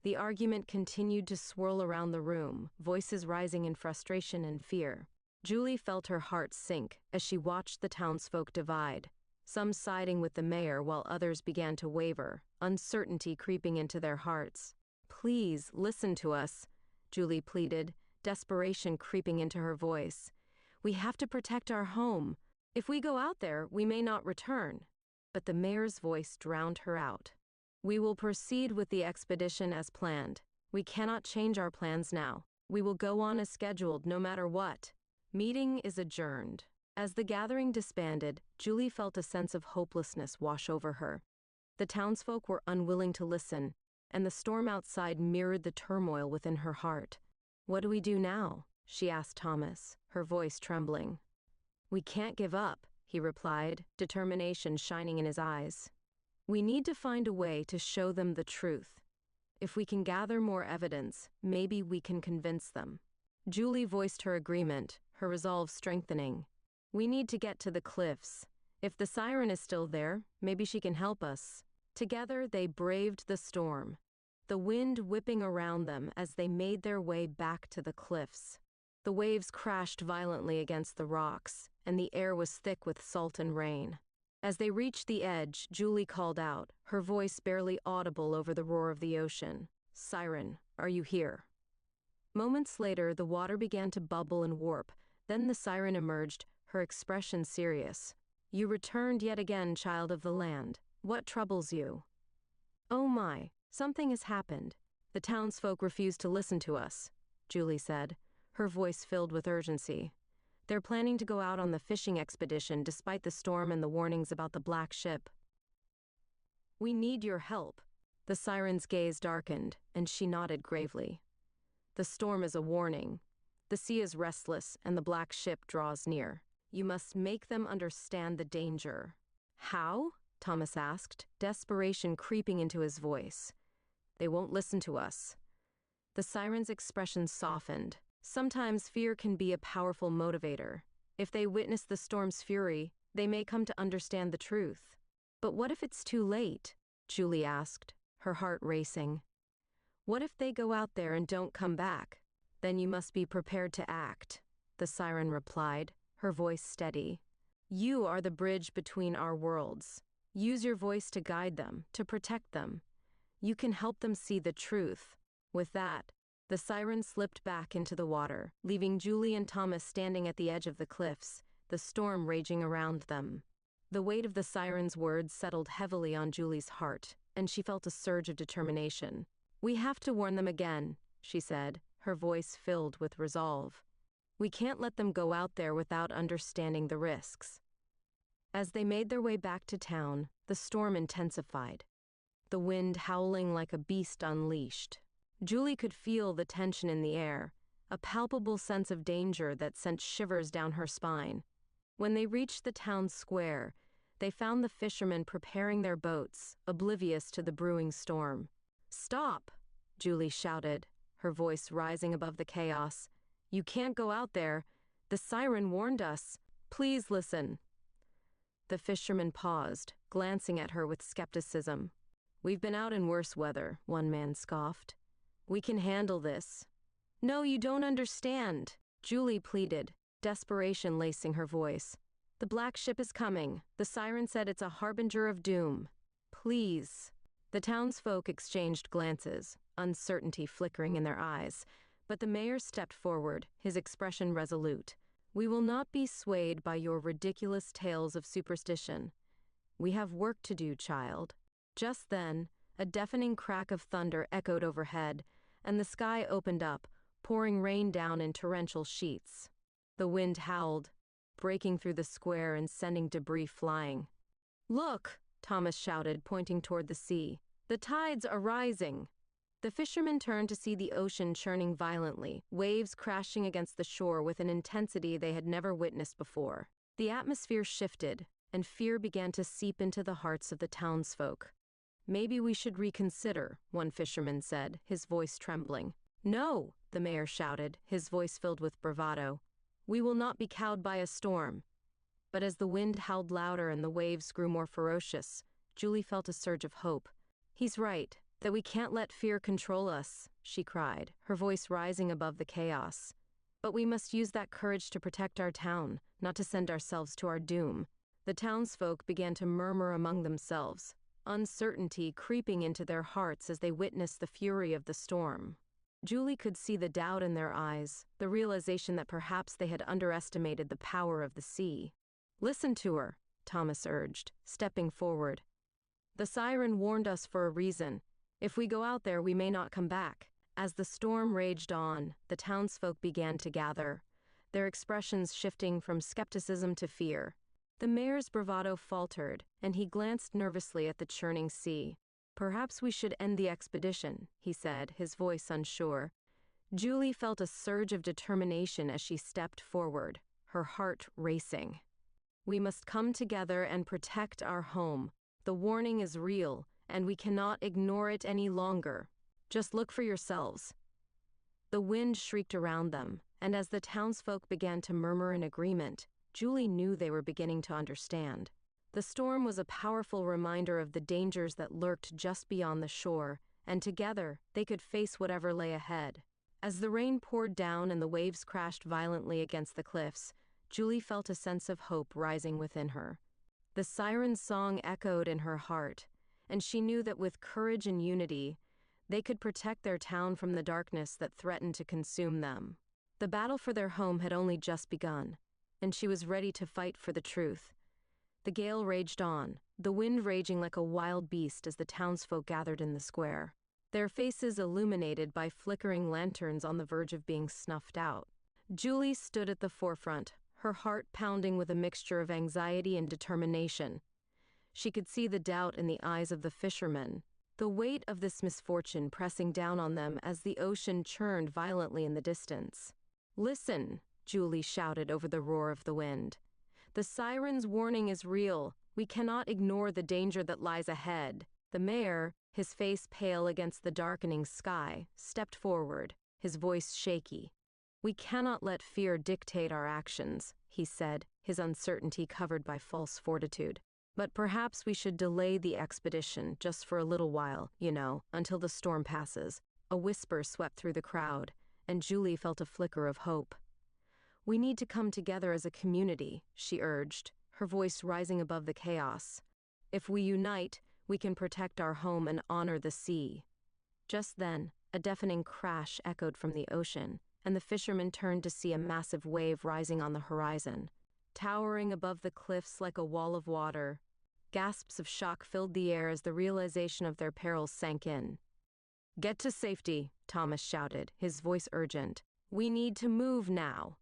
The argument continued to swirl around the room, voices rising in frustration and fear. Julie felt her heart sink as she watched the townsfolk divide, some siding with the mayor while others began to waver, uncertainty creeping into their hearts. Please, listen to us, Julie pleaded, desperation creeping into her voice. We have to protect our home. If we go out there, we may not return. But the mayor's voice drowned her out. We will proceed with the expedition as planned. We cannot change our plans now. We will go on as scheduled no matter what. Meeting is adjourned. As the gathering disbanded, Julie felt a sense of hopelessness wash over her. The townsfolk were unwilling to listen, and the storm outside mirrored the turmoil within her heart. What do we do now? She asked Thomas, her voice trembling. We can't give up, he replied, determination shining in his eyes. We need to find a way to show them the truth. If we can gather more evidence, maybe we can convince them. Julie voiced her agreement, her resolve strengthening. We need to get to the cliffs. If the siren is still there, maybe she can help us. Together they braved the storm, the wind whipping around them as they made their way back to the cliffs. The waves crashed violently against the rocks, and the air was thick with salt and rain. As they reached the edge, Julie called out, her voice barely audible over the roar of the ocean. Siren, are you here? Moments later, the water began to bubble and warp. Then the siren emerged, her expression serious. You returned yet again, child of the land. What troubles you? Oh my, something has happened. The townsfolk refuse to listen to us, Julie said, her voice filled with urgency. They're planning to go out on the fishing expedition despite the storm and the warnings about the black ship. We need your help. The siren's gaze darkened, and she nodded gravely. The storm is a warning. The sea is restless, and the black ship draws near. You must make them understand the danger. How? Thomas asked, desperation creeping into his voice. They won't listen to us. The siren's expression softened. Sometimes fear can be a powerful motivator. If they witness the storm's fury, they may come to understand the truth. But what if it's too late? Julie asked, her heart racing. What if they go out there and don't come back? Then you must be prepared to act, the siren replied, her voice steady. You are the bridge between our worlds. Use your voice to guide them, to protect them. You can help them see the truth. With that, the siren slipped back into the water, leaving Julie and Thomas standing at the edge of the cliffs, the storm raging around them. The weight of the siren's words settled heavily on Julie's heart, and she felt a surge of determination. We have to warn them again, she said, her voice filled with resolve. We can't let them go out there without understanding the risks. As they made their way back to town, the storm intensified, the wind howling like a beast unleashed. Julie could feel the tension in the air, a palpable sense of danger that sent shivers down her spine. When they reached the town square, they found the fishermen preparing their boats, oblivious to the brewing storm. "Stop!" Julie shouted, her voice rising above the chaos. "You can't go out there. The siren warned us. Please listen." The fisherman paused, glancing at her with skepticism. "We've been out in worse weather," one man scoffed. "We can handle this." "No, you don't understand," Julie pleaded, desperation lacing her voice. "The black ship is coming. The siren said it's a harbinger of doom. Please." The townsfolk exchanged glances, uncertainty flickering in their eyes, but the mayor stepped forward, his expression resolute. "We will not be swayed by your ridiculous tales of superstition. We have work to do, child." Just then, a deafening crack of thunder echoed overhead, and the sky opened up, pouring rain down in torrential sheets. The wind howled, breaking through the square and sending debris flying. "Look!" Thomas shouted, pointing toward the sea. "The tides are rising." The fishermen turned to see the ocean churning violently, waves crashing against the shore with an intensity they had never witnessed before. The atmosphere shifted, and fear began to seep into the hearts of the townsfolk. "Maybe we should reconsider," one fisherman said, his voice trembling. "No!" the mayor shouted, his voice filled with bravado. "We will not be cowed by a storm." But as the wind howled louder and the waves grew more ferocious, Julie felt a surge of hope. "He's right, that we can't let fear control us," she cried, her voice rising above the chaos. "But we must use that courage to protect our town, not to send ourselves to our doom." The townsfolk began to murmur among themselves, uncertainty creeping into their hearts as they witnessed the fury of the storm. Julie could see the doubt in their eyes, the realization that perhaps they had underestimated the power of the sea. "Listen to her," Thomas urged, stepping forward. "The siren warned us for a reason. If we go out there, we may not come back." As the storm raged on, the townsfolk began to gather, their expressions shifting from skepticism to fear. The mayor's bravado faltered, and he glanced nervously at the churning sea. "Perhaps we should end the expedition," he said, his voice unsure. Julie felt a surge of determination as she stepped forward, her heart racing. "We must come together and protect our home. The warning is real, and we cannot ignore it any longer. Just look for yourselves." The wind shrieked around them, and as the townsfolk began to murmur in agreement, Julie knew they were beginning to understand. The storm was a powerful reminder of the dangers that lurked just beyond the shore, and together they could face whatever lay ahead. As the rain poured down and the waves crashed violently against the cliffs, Julie felt a sense of hope rising within her. The siren's song echoed in her heart, and she knew that with courage and unity, they could protect their town from the darkness that threatened to consume them. The battle for their home had only just begun, and she was ready to fight for the truth. The gale raged on, the wind raging like a wild beast as the townsfolk gathered in the square, their faces illuminated by flickering lanterns on the verge of being snuffed out. Julie stood at the forefront, her heart pounding with a mixture of anxiety and determination. She could see the doubt in the eyes of the fishermen, the weight of this misfortune pressing down on them as the ocean churned violently in the distance. "Listen," Julie shouted over the roar of the wind. "The siren's warning is real. We cannot ignore the danger that lies ahead." The mayor, his face pale against the darkening sky, stepped forward, his voice shaky. "We cannot let fear dictate our actions," he said, his uncertainty covered by false fortitude. "But perhaps we should delay the expedition just for a little while, until the storm passes." A whisper swept through the crowd, and Julie felt a flicker of hope. "We need to come together as a community," she urged, her voice rising above the chaos. "If we unite, we can protect our home and honor the sea." Just then, a deafening crash echoed from the ocean, and the fishermen turned to see a massive wave rising on the horizon, towering above the cliffs like a wall of water. Gasps of shock filled the air as the realization of their perils sank in. "Get to safety," Thomas shouted, his voice urgent. "We need to move now."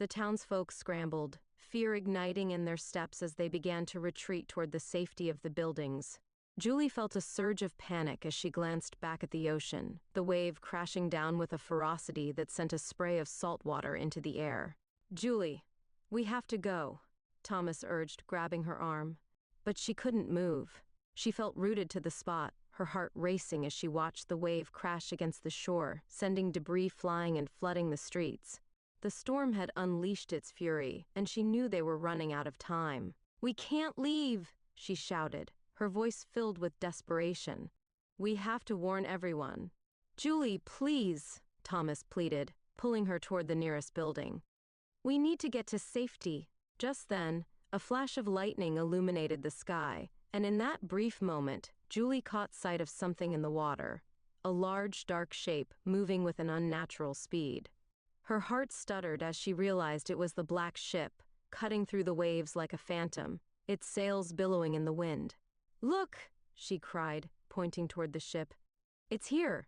The townsfolk scrambled, fear igniting in their steps as they began to retreat toward the safety of the buildings. Julie felt a surge of panic as she glanced back at the ocean, the wave crashing down with a ferocity that sent a spray of salt water into the air. "Julie, we have to go," Thomas urged, grabbing her arm. But she couldn't move. She felt rooted to the spot, her heart racing as she watched the wave crash against the shore, sending debris flying and flooding the streets. The storm had unleashed its fury, and she knew they were running out of time. "We can't leave," she shouted, her voice filled with desperation. "We have to warn everyone." "Julie, please," Thomas pleaded, pulling her toward the nearest building. "We need to get to safety." Just then, a flash of lightning illuminated the sky, and in that brief moment, Julie caught sight of something in the water, a large, dark shape moving with an unnatural speed. Her heart stuttered as she realized it was the black ship, cutting through the waves like a phantom, its sails billowing in the wind. "Look!" she cried, pointing toward the ship. "It's here!"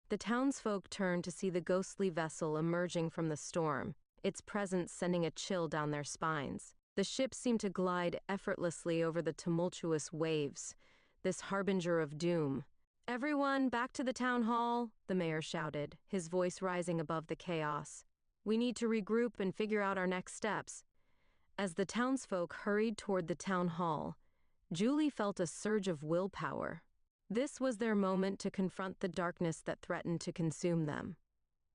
The townsfolk turned to see the ghostly vessel emerging from the storm, its presence sending a chill down their spines. The ship seemed to glide effortlessly over the tumultuous waves, this harbinger of doom. "Everyone, back to the town hall," the mayor shouted, his voice rising above the chaos. "We need to regroup and figure out our next steps." As the townsfolk hurried toward the town hall, Julie felt a surge of willpower. This was their moment to confront the darkness that threatened to consume them.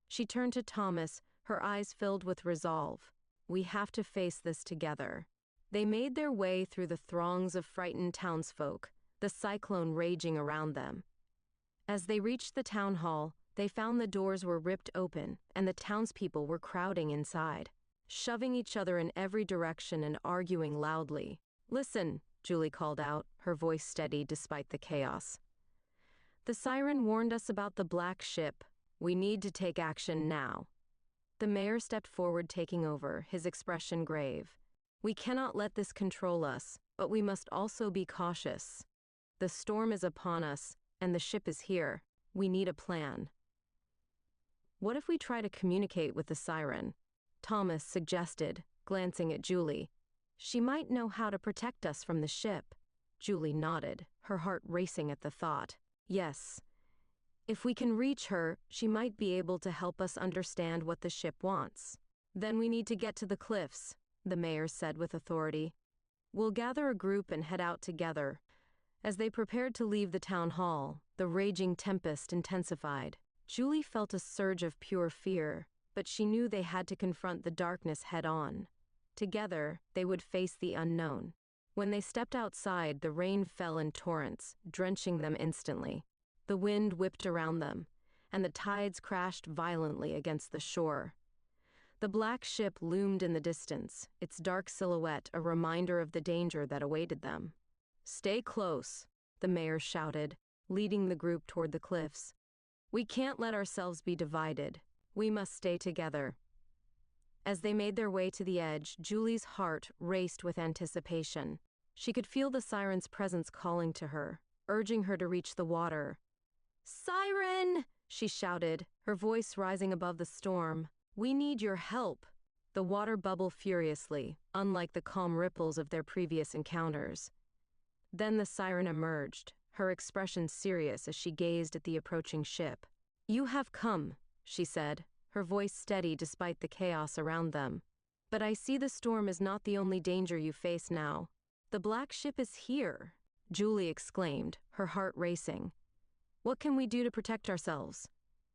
She turned to Thomas, her eyes filled with resolve. "We have to face this together." They made their way through the throngs of frightened townsfolk, the cyclone raging around them. As they reached the town hall, they found the doors were ripped open and the townspeople were crowding inside, shoving each other in every direction and arguing loudly. "Listen," Julie called out, her voice steady despite the chaos. "The siren warned us about the black ship. We need to take action now." The mayor stepped forward, taking over, his expression grave. "We cannot let this control us, but we must also be cautious. The storm is upon us, and the ship is here. We need a plan." "What if we try to communicate with the siren?" Thomas suggested, glancing at Julie. "She might know how to protect us from the ship." Julie nodded, her heart racing at the thought. "Yes. If we can reach her, she might be able to help us understand what the ship wants." "Then we need to get to the cliffs," the mayor said with authority. "We'll gather a group and head out together." As they prepared to leave the town hall, the raging tempest intensified. Julie felt a surge of pure fear, but she knew they had to confront the darkness head-on. Together, they would face the unknown. When they stepped outside, the rain fell in torrents, drenching them instantly. The wind whipped around them, and the tides crashed violently against the shore. The black ship loomed in the distance, its dark silhouette a reminder of the danger that awaited them. "Stay close," the mayor shouted, leading the group toward the cliffs. "We can't let ourselves be divided. We must stay together." As they made their way to the edge, Julie's heart raced with anticipation. She could feel the siren's presence calling to her, urging her to reach the water. "Siren!" she shouted, her voice rising above the storm. "We need your help." The water bubbled furiously, unlike the calm ripples of their previous encounters. Then the siren emerged, her expression serious as she gazed at the approaching ship. "You have come," she said, her voice steady despite the chaos around them. "But I see the storm is not the only danger you face now. The black ship is here," Julie exclaimed, her heart racing. "What can we do to protect ourselves?"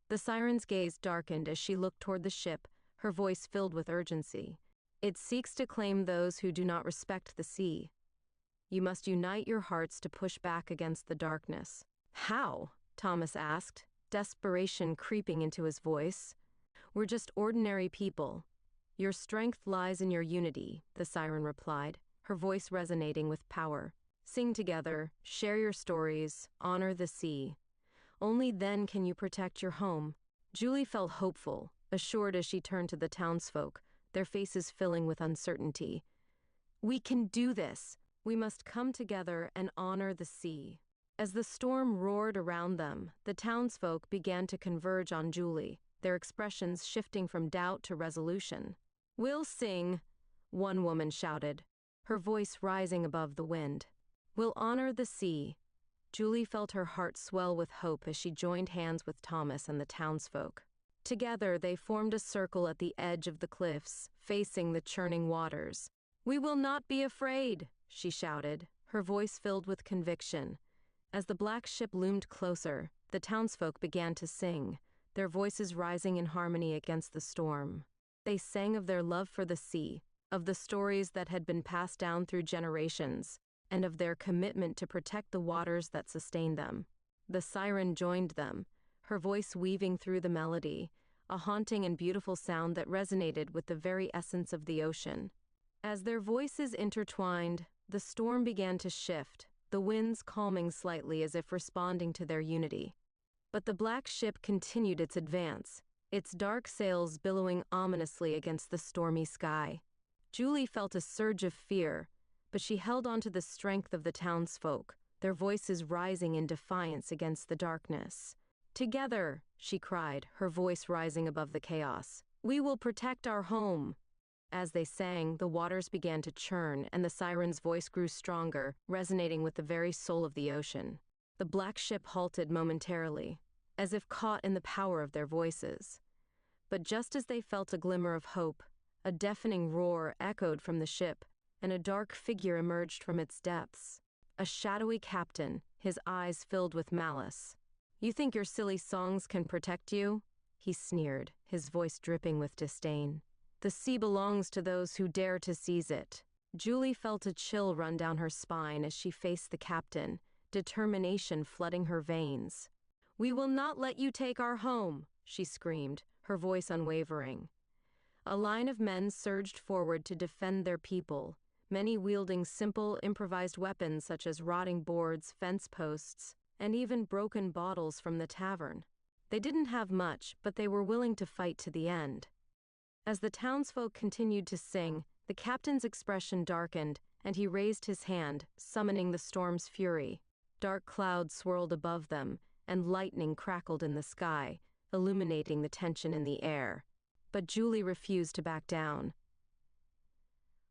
The siren's gaze darkened as she looked toward the ship, her voice filled with urgency. "It seeks to claim those who do not respect the sea. You must unite your hearts to push back against the darkness." "How?" Thomas asked, desperation creeping into his voice. "We're just ordinary people. Your strength lies in your unity," the siren replied, her voice resonating with power. "Sing together, share your stories, honor the sea. Only then can you protect your home." Julie felt hopeful, assured as she turned to the townsfolk, their faces filling with uncertainty. "We can do this. We must come together and honor the sea." As the storm roared around them, the townsfolk began to converge on Julie, their expressions shifting from doubt to resolution. "We'll sing," one woman shouted, her voice rising above the wind. "We'll honor the sea." Julie felt her heart swell with hope as she joined hands with Thomas and the townsfolk. Together they formed a circle at the edge of the cliffs, facing the churning waters. "We will not be afraid," she shouted, her voice filled with conviction. As the black ship loomed closer, the townsfolk began to sing, their voices rising in harmony against the storm. They sang of their love for the sea, of the stories that had been passed down through generations, and of their commitment to protect the waters that sustained them. The siren joined them, her voice weaving through the melody, a haunting and beautiful sound that resonated with the very essence of the ocean. As their voices intertwined, the storm began to shift, the winds calming slightly as if responding to their unity. But the black ship continued its advance, its dark sails billowing ominously against the stormy sky. Julie felt a surge of fear, but she held on to the strength of the townsfolk, their voices rising in defiance against the darkness. "Together," she cried, her voice rising above the chaos, "we will protect our home." As they sang, the waters began to churn, and the siren's voice grew stronger, resonating with the very soul of the ocean. The black ship halted momentarily, as if caught in the power of their voices. But just as they felt a glimmer of hope, a deafening roar echoed from the ship, and a dark figure emerged from its depths. A shadowy captain, his eyes filled with malice. "You think your silly songs can protect you?" he sneered, his voice dripping with disdain. "The sea belongs to those who dare to seize it." Julie felt a chill run down her spine as she faced the captain, determination flooding her veins. "We will not let you take our home," she screamed, her voice unwavering. A line of men surged forward to defend their people, many wielding simple, improvised weapons such as rotting boards, fence posts, and even broken bottles from the tavern. They didn't have much, but they were willing to fight to the end. As the townsfolk continued to sing, the captain's expression darkened, and he raised his hand, summoning the storm's fury. Dark clouds swirled above them, and lightning crackled in the sky, illuminating the tension in the air. But Julie refused to back down.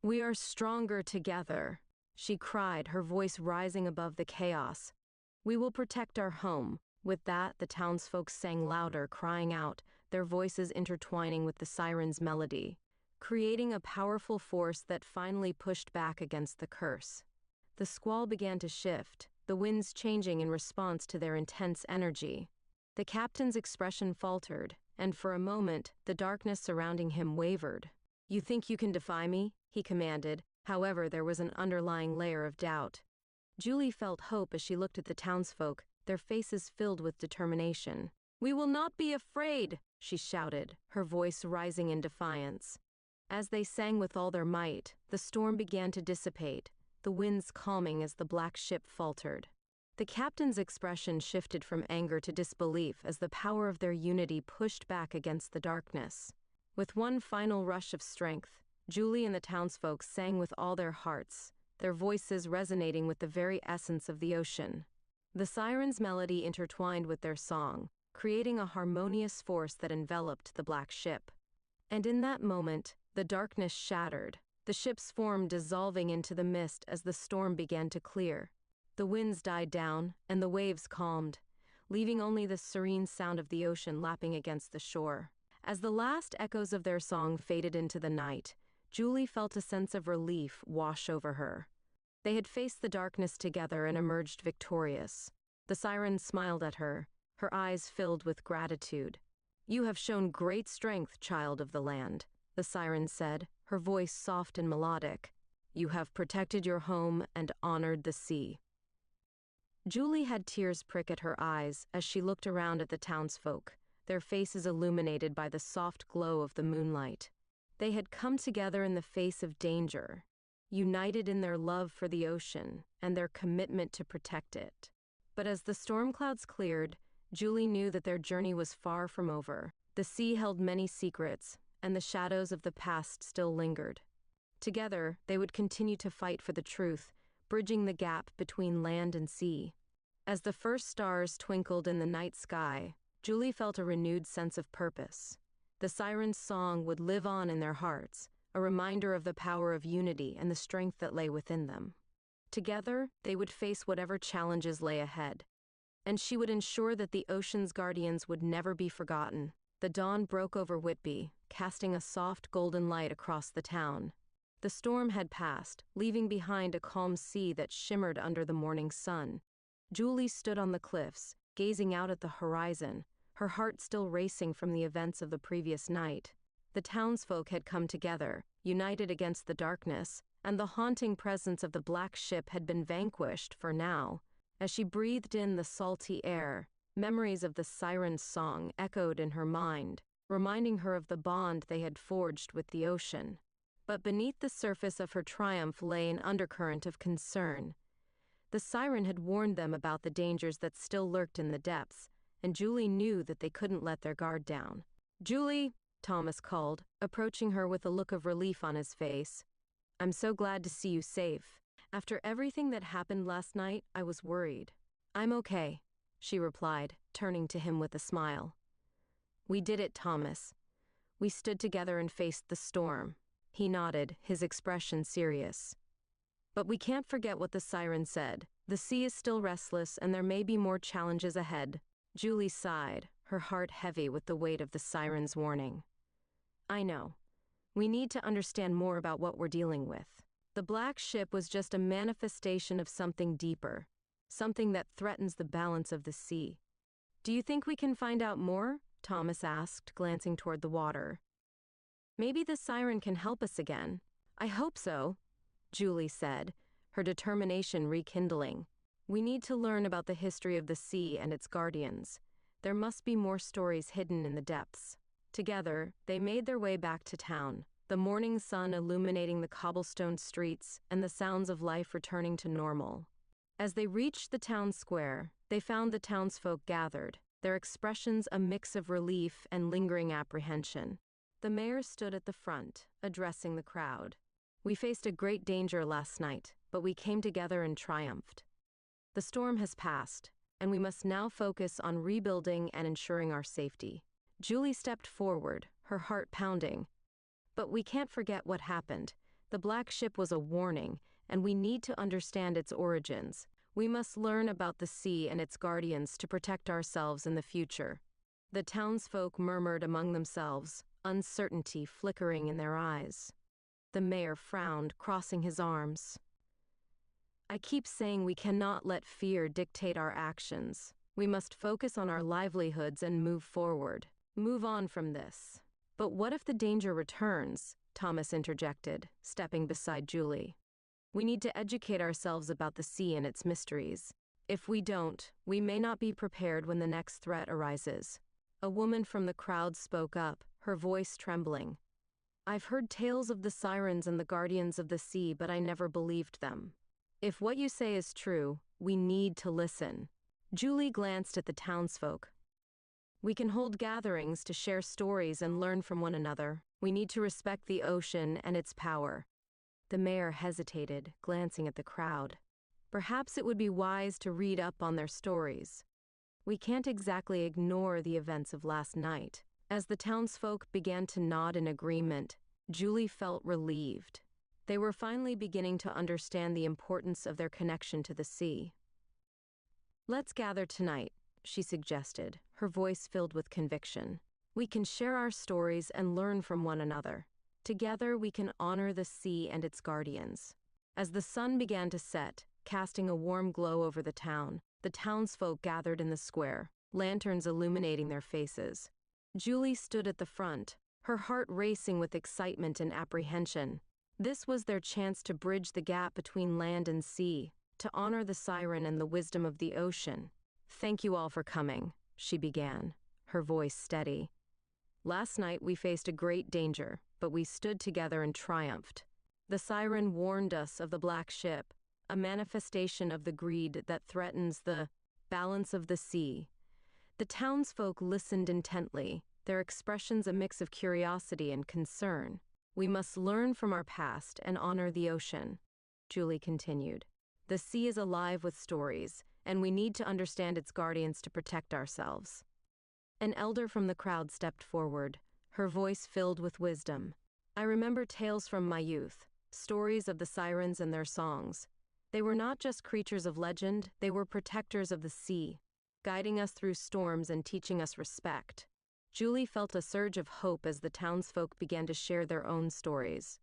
"We are stronger together," she cried, her voice rising above the chaos. "We will protect our home." With that, the townsfolk sang louder, crying out, their voices intertwining with the siren's melody, creating a powerful force that finally pushed back against the curse. The squall began to shift, the winds changing in response to their intense energy. The captain's expression faltered, and for a moment, the darkness surrounding him wavered. "You think you can defy me?" he commanded. However, there was an underlying layer of doubt. Julie felt hope as she looked at the townsfolk, their faces filled with determination. "We will not be afraid," she shouted, her voice rising in defiance. As they sang with all their might, the storm began to dissipate, the winds calming as the black ship faltered. The captain's expression shifted from anger to disbelief as the power of their unity pushed back against the darkness. With one final rush of strength, Julie and the townsfolk sang with all their hearts, their voices resonating with the very essence of the ocean. The siren's melody intertwined with their song, creating a harmonious force that enveloped the black ship. And in that moment, the darkness shattered, the ship's form dissolving into the mist as the storm began to clear. The winds died down, and the waves calmed, leaving only the serene sound of the ocean lapping against the shore. As the last echoes of their song faded into the night, Julie felt a sense of relief wash over her. They had faced the darkness together and emerged victorious. The siren smiled at her, her eyes filled with gratitude. "You have shown great strength, child of the land," the siren said, her voice soft and melodic. "You have protected your home and honored the sea." Julie had tears prick at her eyes as she looked around at the townsfolk, their faces illuminated by the soft glow of the moonlight. They had come together in the face of danger, united in their love for the ocean and their commitment to protect it. But as the storm clouds cleared, Julie knew that their journey was far from over. The sea held many secrets, and the shadows of the past still lingered. Together, they would continue to fight for the truth, bridging the gap between land and sea. As the first stars twinkled in the night sky, Julie felt a renewed sense of purpose. The siren's song would live on in their hearts, a reminder of the power of unity and the strength that lay within them. Together, they would face whatever challenges lay ahead, and she would ensure that the ocean's guardians would never be forgotten. The dawn broke over Whitby, casting a soft golden light across the town. The storm had passed, leaving behind a calm sea that shimmered under the morning sun. Julie stood on the cliffs, gazing out at the horizon, her heart still racing from the events of the previous night. The townsfolk had come together, united against the darkness, and the haunting presence of the black ship had been vanquished for now. As she breathed in the salty air, memories of the siren's song echoed in her mind, reminding her of the bond they had forged with the ocean. But beneath the surface of her triumph lay an undercurrent of concern. The siren had warned them about the dangers that still lurked in the depths, and Julie knew that they couldn't let their guard down. "Julie," Thomas called, approaching her with a look of relief on his face. "I'm so glad to see you safe. After everything that happened last night, I was worried." "I'm okay," she replied, turning to him with a smile. "We did it, Thomas. We stood together and faced the storm." He nodded, his expression serious. "But we can't forget what the siren said. The sea is still restless, and there may be more challenges ahead." Julie sighed, her heart heavy with the weight of the siren's warning. "I know. We need to understand more about what we're dealing with. The black ship was just a manifestation of something deeper, something that threatens the balance of the sea." "Do you think we can find out more?" Thomas asked, glancing toward the water. "Maybe the siren can help us again." "I hope so," Julie said, her determination rekindling. "We need to learn about the history of the sea and its guardians. There must be more stories hidden in the depths." Together, they made their way back to town, the morning sun illuminating the cobblestone streets and the sounds of life returning to normal. As they reached the town square, they found the townsfolk gathered, their expressions a mix of relief and lingering apprehension. The mayor stood at the front, addressing the crowd. "We faced a great danger last night, but we came together and triumphed. The storm has passed, and we must now focus on rebuilding and ensuring our safety." Julie stepped forward, her heart pounding. "But we can't forget what happened. The black ship was a warning, and we need to understand its origins. We must learn about the sea and its guardians to protect ourselves in the future." The townsfolk murmured among themselves, uncertainty flickering in their eyes. The mayor frowned, crossing his arms. "I keep saying we cannot let fear dictate our actions. We must focus on our livelihoods and move forward. Move on from this." "But what if the danger returns?" Thomas interjected, stepping beside Julie. "We need to educate ourselves about the sea and its mysteries. If we don't, we may not be prepared when the next threat arises." A woman from the crowd spoke up, her voice trembling. "I've heard tales of the sirens and the guardians of the sea, but I never believed them. If what you say is true, we need to listen." Julie glanced at the townsfolk. "We can hold gatherings to share stories and learn from one another. We need to respect the ocean and its power." The mayor hesitated, glancing at the crowd. "Perhaps it would be wise to read up on their stories. We can't exactly ignore the events of last night." As the townsfolk began to nod in agreement, Julie felt relieved. They were finally beginning to understand the importance of their connection to the sea. "Let's gather tonight," she suggested, her voice filled with conviction. "We can share our stories and learn from one another. Together we can honor the sea and its guardians." As the sun began to set, casting a warm glow over the town, the townsfolk gathered in the square, lanterns illuminating their faces. Julie stood at the front, her heart racing with excitement and apprehension. This was their chance to bridge the gap between land and sea, to honor the siren and the wisdom of the ocean. "Thank you all for coming," she began, her voice steady. "Last night we faced a great danger, but we stood together and triumphed. The siren warned us of the black ship, a manifestation of the greed that threatens the balance of the sea." The townsfolk listened intently, their expressions a mix of curiosity and concern. "We must learn from our past and honor the ocean," Julie continued. "The sea is alive with stories, and we need to understand its guardians to protect ourselves." An elder from the crowd stepped forward, her voice filled with wisdom. "I remember tales from my youth, stories of the sirens and their songs. They were not just creatures of legend, they were protectors of the sea, guiding us through storms and teaching us respect." Julie felt a surge of hope as the townsfolk began to share their own stories.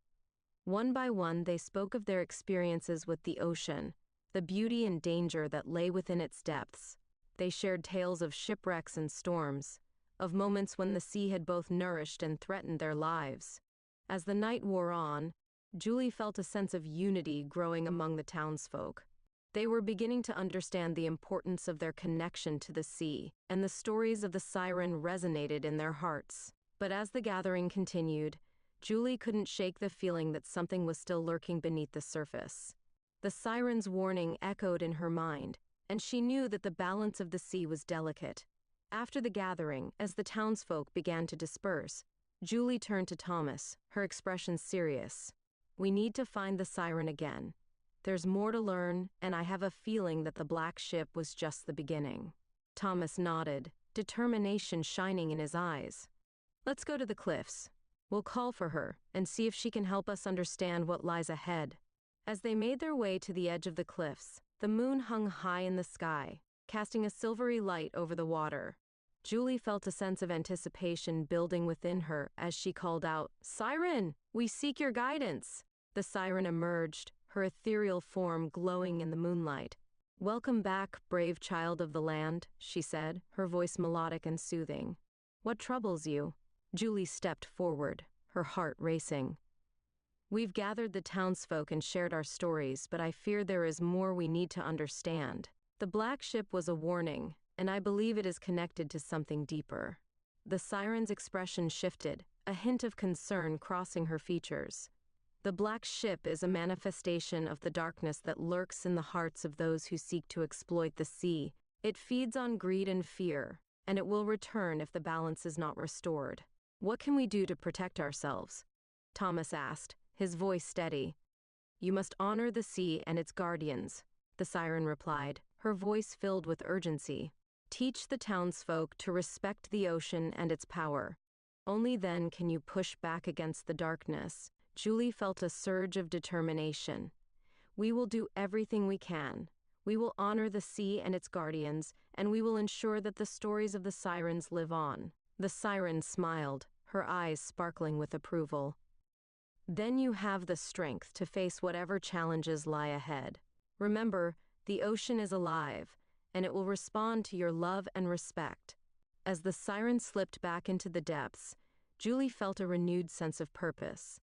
One by one, they spoke of their experiences with the ocean, the beauty and danger that lay within its depths. They shared tales of shipwrecks and storms, of moments when the sea had both nourished and threatened their lives. As the night wore on, Julie felt a sense of unity growing among the townsfolk. They were beginning to understand the importance of their connection to the sea, and the stories of the siren resonated in their hearts. But as the gathering continued, Julie couldn't shake the feeling that something was still lurking beneath the surface. The siren's warning echoed in her mind, and she knew that the balance of the sea was delicate. After the gathering, as the townsfolk began to disperse, Julie turned to Thomas, her expression serious. "We need to find the siren again. There's more to learn, and I have a feeling that the black ship was just the beginning." Thomas nodded, determination shining in his eyes. "Let's go to the cliffs. We'll call for her and see if she can help us understand what lies ahead." As they made their way to the edge of the cliffs, the moon hung high in the sky, casting a silvery light over the water. Julie felt a sense of anticipation building within her as she called out, "Siren, we seek your guidance." The siren emerged, her ethereal form glowing in the moonlight. "Welcome back, brave child of the land," she said, her voice melodic and soothing. "What troubles you?" Julie stepped forward, her heart racing. "We've gathered the townsfolk and shared our stories, but I fear there is more we need to understand. The black ship was a warning, and I believe it is connected to something deeper." The siren's expression shifted, a hint of concern crossing her features. "The black ship is a manifestation of the darkness that lurks in the hearts of those who seek to exploit the sea. It feeds on greed and fear, and it will return if the balance is not restored. What can we do to protect ourselves?" Thomas asked, his voice steady. "You must honor the sea and its guardians," the siren replied, her voice filled with urgency. "Teach the townsfolk to respect the ocean and its power. Only then can you push back against the darkness." Julie felt a surge of determination. "We will do everything we can. We will honor the sea and its guardians, and we will ensure that the stories of the sirens live on." The siren smiled, her eyes sparkling with approval. "Then you have the strength to face whatever challenges lie ahead. Remember, the ocean is alive, and it will respond to your love and respect." As the siren slipped back into the depths, Julie felt a renewed sense of purpose.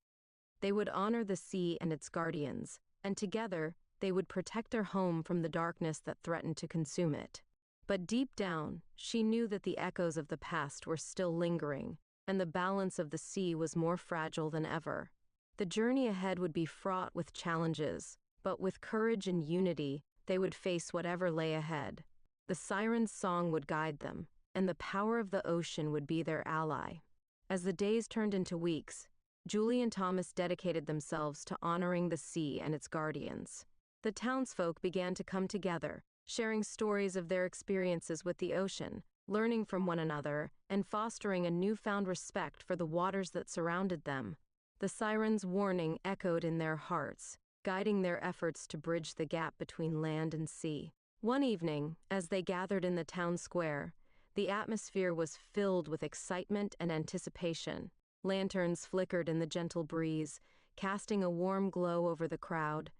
They would honor the sea and its guardians, and together, they would protect their home from the darkness that threatened to consume it. But deep down, she knew that the echoes of the past were still lingering, and the balance of the sea was more fragile than ever. The journey ahead would be fraught with challenges, but with courage and unity, they would face whatever lay ahead. The siren's song would guide them, and the power of the ocean would be their ally. As the days turned into weeks, Julie and Thomas dedicated themselves to honoring the sea and its guardians. The townsfolk began to come together, sharing stories of their experiences with the ocean, learning from one another, and fostering a newfound respect for the waters that surrounded them. The siren's warning echoed in their hearts, guiding their efforts to bridge the gap between land and sea. One evening, as they gathered in the town square, the atmosphere was filled with excitement and anticipation. Lanterns flickered in the gentle breeze, casting a warm glow over the crowd.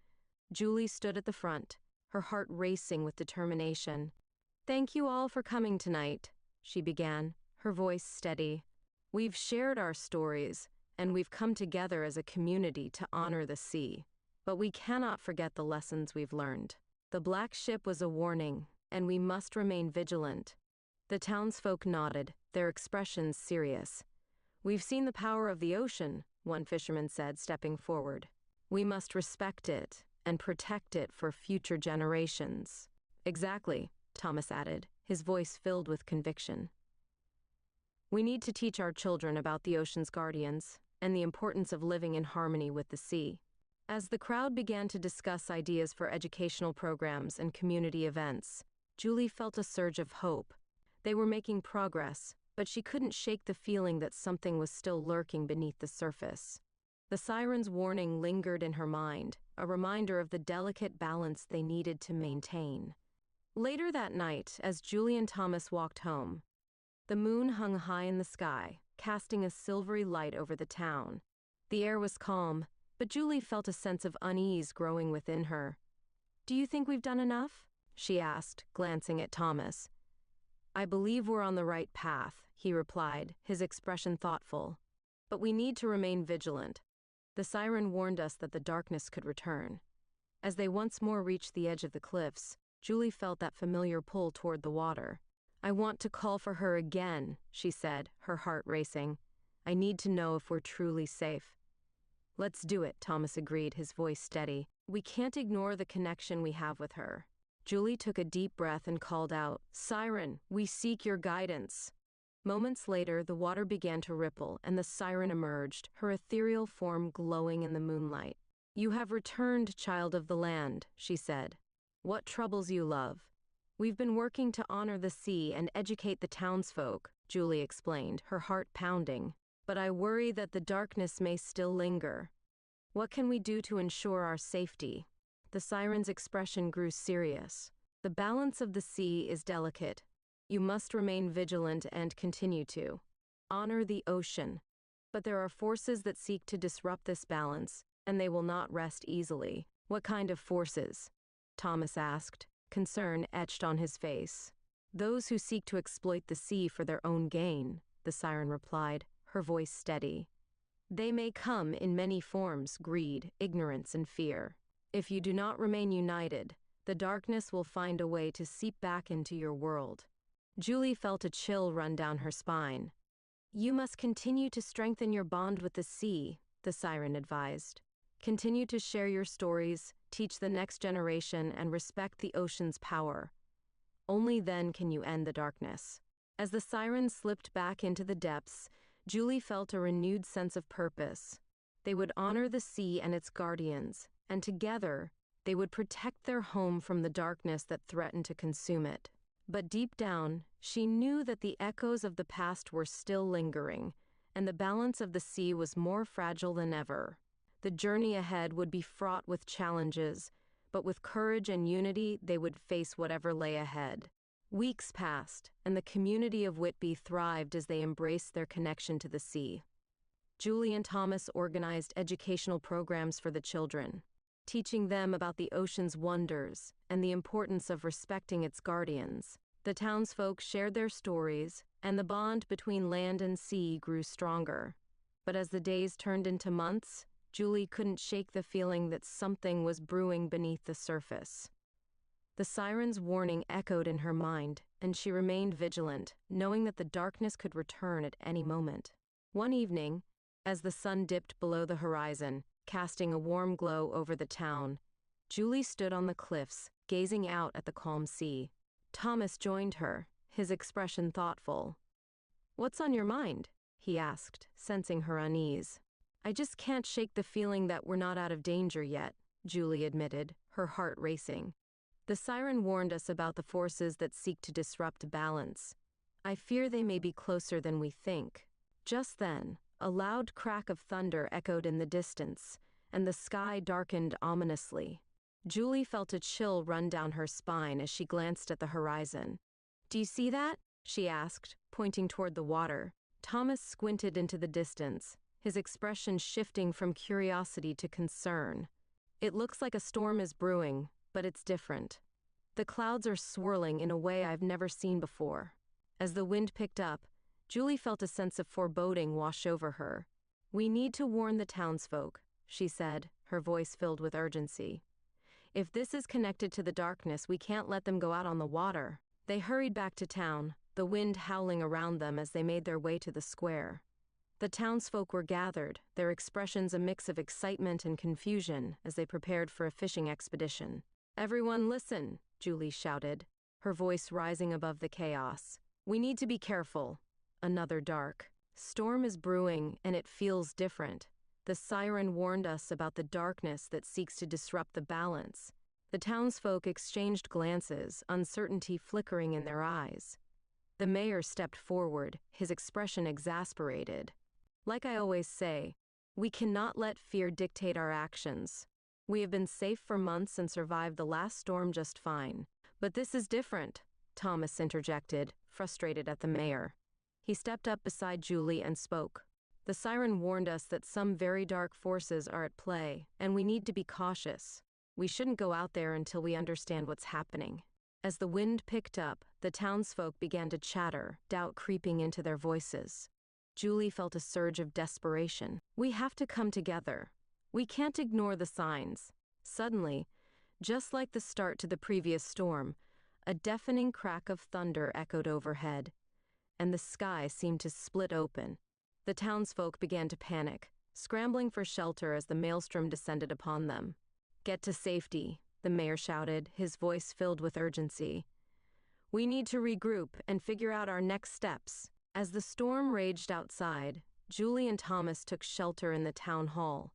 Julie stood at the front, her heart racing with determination. "Thank you all for coming tonight," she began, her voice steady. "We've shared our stories, and we've come together as a community to honor the sea. But we cannot forget the lessons we've learned. The black ship was a warning, and we must remain vigilant." The townsfolk nodded, their expressions serious. "We've seen the power of the ocean," one fisherman said, stepping forward. "We must respect it and protect it for future generations." "Exactly," Thomas added, his voice filled with conviction. "We need to teach our children about the ocean's guardians and the importance of living in harmony with the sea." As the crowd began to discuss ideas for educational programs and community events, Julie felt a surge of hope. They were making progress, but she couldn't shake the feeling that something was still lurking beneath the surface. The siren's warning lingered in her mind, a reminder of the delicate balance they needed to maintain. Later that night, as Julie and Thomas walked home, the moon hung high in the sky, casting a silvery light over the town. The air was calm, but Julie felt a sense of unease growing within her. "Do you think we've done enough?" she asked, glancing at Thomas. "I believe we're on the right path," he replied, his expression thoughtful. "But we need to remain vigilant. The siren warned us that the darkness could return." As they once more reached the edge of the cliffs, Julie felt that familiar pull toward the water. "I want to call for her again," she said, her heart racing. "I need to know if we're truly safe." "Let's do it," Thomas agreed, his voice steady. "We can't ignore the connection we have with her." Julie took a deep breath and called out, "Siren, we seek your guidance." Moments later, the water began to ripple, and the siren emerged, her ethereal form glowing in the moonlight. "You have returned, child of the land," she said. "What troubles you, love?" "We've been working to honor the sea and educate the townsfolk," Julie explained, her heart pounding. "But I worry that the darkness may still linger. What can we do to ensure our safety?" The siren's expression grew serious. "The balance of the sea is delicate. You must remain vigilant and continue to honor the ocean. But there are forces that seek to disrupt this balance, and they will not rest easily." "What kind of forces?" Thomas asked, concern etched on his face. "Those who seek to exploit the sea for their own gain," the siren replied, her voice steady. "They may come in many forms: greed, ignorance, and fear. If you do not remain united, the darkness will find a way to seep back into your world." Julie felt a chill run down her spine. "You must continue to strengthen your bond with the sea," the siren advised. "Continue to share your stories, teach the next generation, and respect the ocean's power. Only then can you end the darkness." As the siren slipped back into the depths, Julie felt a renewed sense of purpose. They would honor the sea and its guardians, and together, they would protect their home from the darkness that threatened to consume it. But deep down, she knew that the echoes of the past were still lingering, and the balance of the sea was more fragile than ever. The journey ahead would be fraught with challenges, but with courage and unity, they would face whatever lay ahead. Weeks passed, and the community of Whitby thrived as they embraced their connection to the sea. Julie and Thomas organized educational programs for the children, teaching them about the ocean's wonders and the importance of respecting its guardians. The townsfolk shared their stories, and the bond between land and sea grew stronger. But as the days turned into months, Julie couldn't shake the feeling that something was brewing beneath the surface. The siren's warning echoed in her mind, and she remained vigilant, knowing that the darkness could return at any moment. One evening, as the sun dipped below the horizon, casting a warm glow over the town, Julie stood on the cliffs, gazing out at the calm sea. Thomas joined her, his expression thoughtful. "What's on your mind?" he asked, sensing her unease. "I just can't shake the feeling that we're not out of danger yet," Julie admitted, her heart racing. "The siren warned us about the forces that seek to disrupt balance. I fear they may be closer than we think." Just then, a loud crack of thunder echoed in the distance, and the sky darkened ominously. Julie felt a chill run down her spine as she glanced at the horizon. "Do you see that?" she asked, pointing toward the water. Thomas squinted into the distance, his expression shifting from curiosity to concern. "It looks like a storm is brewing, but it's different. The clouds are swirling in a way I've never seen before." As the wind picked up, Julie felt a sense of foreboding wash over her. "We need to warn the townsfolk," she said, her voice filled with urgency. "If this is connected to the darkness, we can't let them go out on the water." They hurried back to town, the wind howling around them as they made their way to the square. The townsfolk were gathered, their expressions a mix of excitement and confusion as they prepared for a fishing expedition. "Everyone listen," Julie shouted, her voice rising above the chaos. "We need to be careful. Another dark storm is brewing, and it feels different. The siren warned us about the darkness that seeks to disrupt the balance." The townsfolk exchanged glances, uncertainty flickering in their eyes. The mayor stepped forward, his expression exasperated. Like I always say, we cannot let fear dictate our actions. We have been safe for months and survived the last storm just fine. But this is different, Thomas interjected, frustrated at the mayor. He stepped up beside Julie and spoke. The siren warned us that some very dark forces are at play, and we need to be cautious. We shouldn't go out there until we understand what's happening. As the wind picked up, the townsfolk began to chatter, doubt creeping into their voices. Julie felt a surge of desperation. We have to come together. We can't ignore the signs. Suddenly, just like the start to the previous storm, a deafening crack of thunder echoed overhead, and the sky seemed to split open. The townsfolk began to panic, scrambling for shelter as the maelstrom descended upon them. "Get to safety," the mayor shouted, his voice filled with urgency. "We need to regroup and figure out our next steps." As the storm raged outside, Julie and Thomas took shelter in the town hall,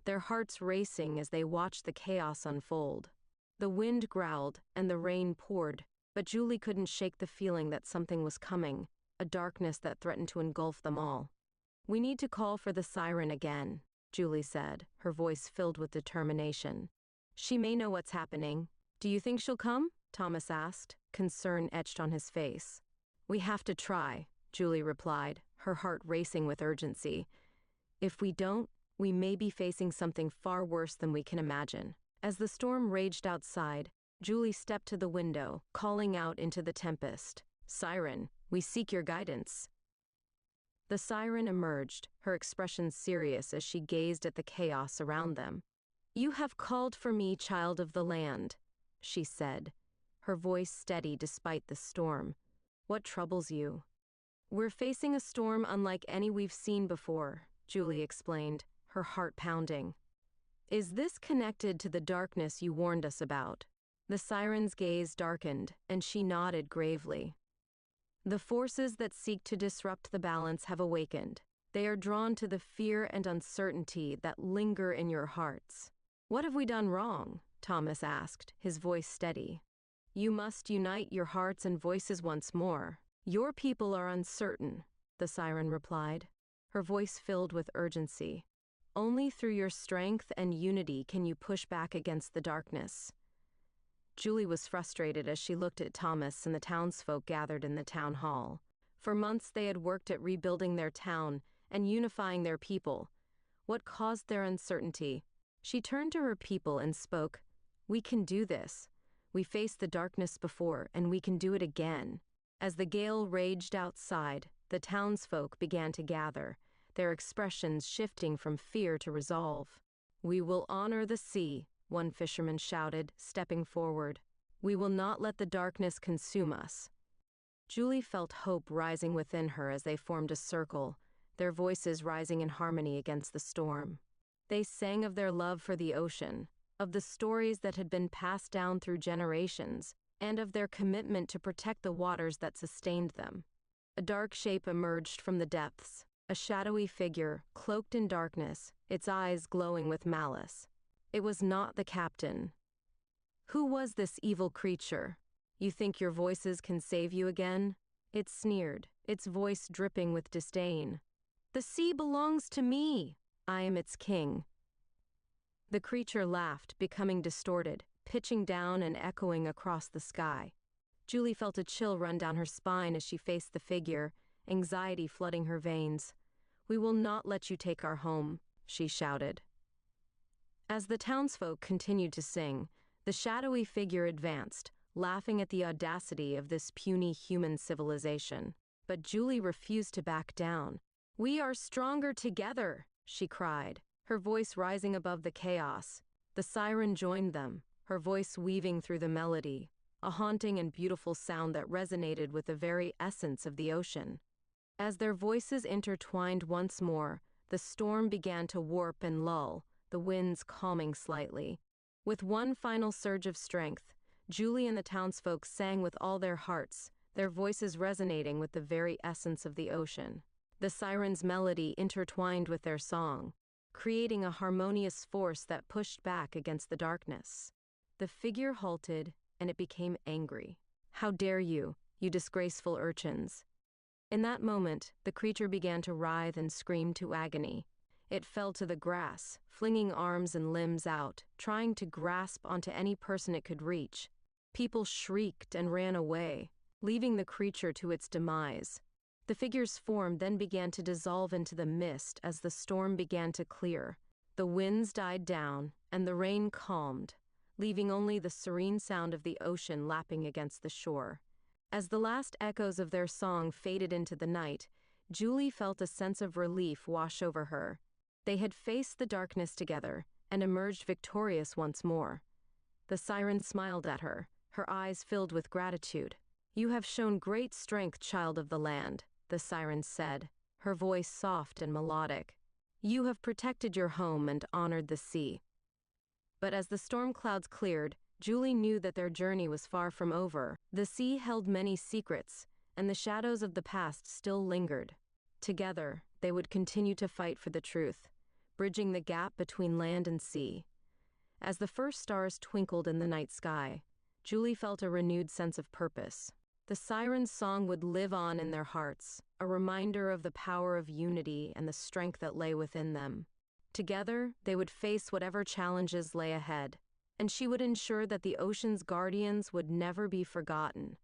their hearts racing as they watched the chaos unfold. The wind growled and the rain poured, but Julie couldn't shake the feeling that something was coming, a darkness that threatened to engulf them all. "We need to call for the siren again," Julie said, her voice filled with determination. "She may know what's happening. Do you think she'll come?" Thomas asked, concern etched on his face. "We have to try," Julie replied, her heart racing with urgency. "If we don't, we may be facing something far worse than we can imagine." As the storm raged outside, Julie stepped to the window, calling out into the tempest, "Siren, we seek your guidance." The siren emerged, her expression serious as she gazed at the chaos around them. "You have called for me, child of the land," she said, her voice steady despite the storm. "What troubles you?" "We're facing a storm unlike any we've seen before," Julie explained, her heart pounding. "Is this connected to the darkness you warned us about?" The siren's gaze darkened, and she nodded gravely. "The forces that seek to disrupt the balance have awakened. They are drawn to the fear and uncertainty that linger in your hearts." "What have we done wrong?" Thomas asked, his voice steady. "You must unite your hearts and voices once more. Your people are uncertain," the siren replied, her voice filled with urgency. "Only through your strength and unity can you push back against the darkness." Julie was frustrated as she looked at Thomas and the townsfolk gathered in the town hall. For months they had worked at rebuilding their town and unifying their people. What caused their uncertainty? She turned to her people and spoke, "We can do this. We faced the darkness before, and we can do it again." As the gale raged outside, the townsfolk began to gather, their expressions shifting from fear to resolve. "We will honor the sea," one fisherman shouted, stepping forward. "We will not let the darkness consume us." Julie felt hope rising within her as they formed a circle, their voices rising in harmony against the storm. They sang of their love for the ocean, of the stories that had been passed down through generations, and of their commitment to protect the waters that sustained them. A dark shape emerged from the depths, a shadowy figure, cloaked in darkness, its eyes glowing with malice. It was not the captain. "Who was this evil creature? You think your voices can save you again?" It sneered, its voice dripping with disdain. "The sea belongs to me. I am its king." The creature laughed, becoming distorted, pitching down and echoing across the sky. Julie felt a chill run down her spine as she faced the figure, anxiety flooding her veins. "We will not let you take our home," she shouted. As the townsfolk continued to sing, the shadowy figure advanced, laughing at the audacity of this puny human civilization. But Julie refused to back down. "We are stronger together," she cried, her voice rising above the chaos. The siren joined them, her voice weaving through the melody, a haunting and beautiful sound that resonated with the very essence of the ocean. As their voices intertwined once more, the storm began to warp and lull, the winds calming slightly. With one final surge of strength, Julie and the townsfolk sang with all their hearts, their voices resonating with the very essence of the ocean. The siren's melody intertwined with their song, creating a harmonious force that pushed back against the darkness. The figure halted, and it became angry. "How dare you? you disgraceful urchins." In that moment, the creature began to writhe and scream to agony. It fell to the grass, flinging arms and limbs out, trying to grasp onto any person it could reach. People shrieked and ran away, leaving the creature to its demise. The figure's form then began to dissolve into the mist as the storm began to clear. The winds died down, and the rain calmed, leaving only the serene sound of the ocean lapping against the shore. As the last echoes of their song faded into the night, Julie felt a sense of relief wash over her. They had faced the darkness together and emerged victorious once more. The siren smiled at her, her eyes filled with gratitude. "You have shown great strength, child of the land," the siren said, her voice soft and melodic. "You have protected your home and honored the sea." But as the storm clouds cleared, Julie knew that their journey was far from over. The sea held many secrets, and the shadows of the past still lingered. Together, they would continue to fight for the truth, bridging the gap between land and sea. As the first stars twinkled in the night sky, Julie felt a renewed sense of purpose. The siren's song would live on in their hearts, a reminder of the power of unity and the strength that lay within them. Together, they would face whatever challenges lay ahead, and she would ensure that the ocean's guardians would never be forgotten.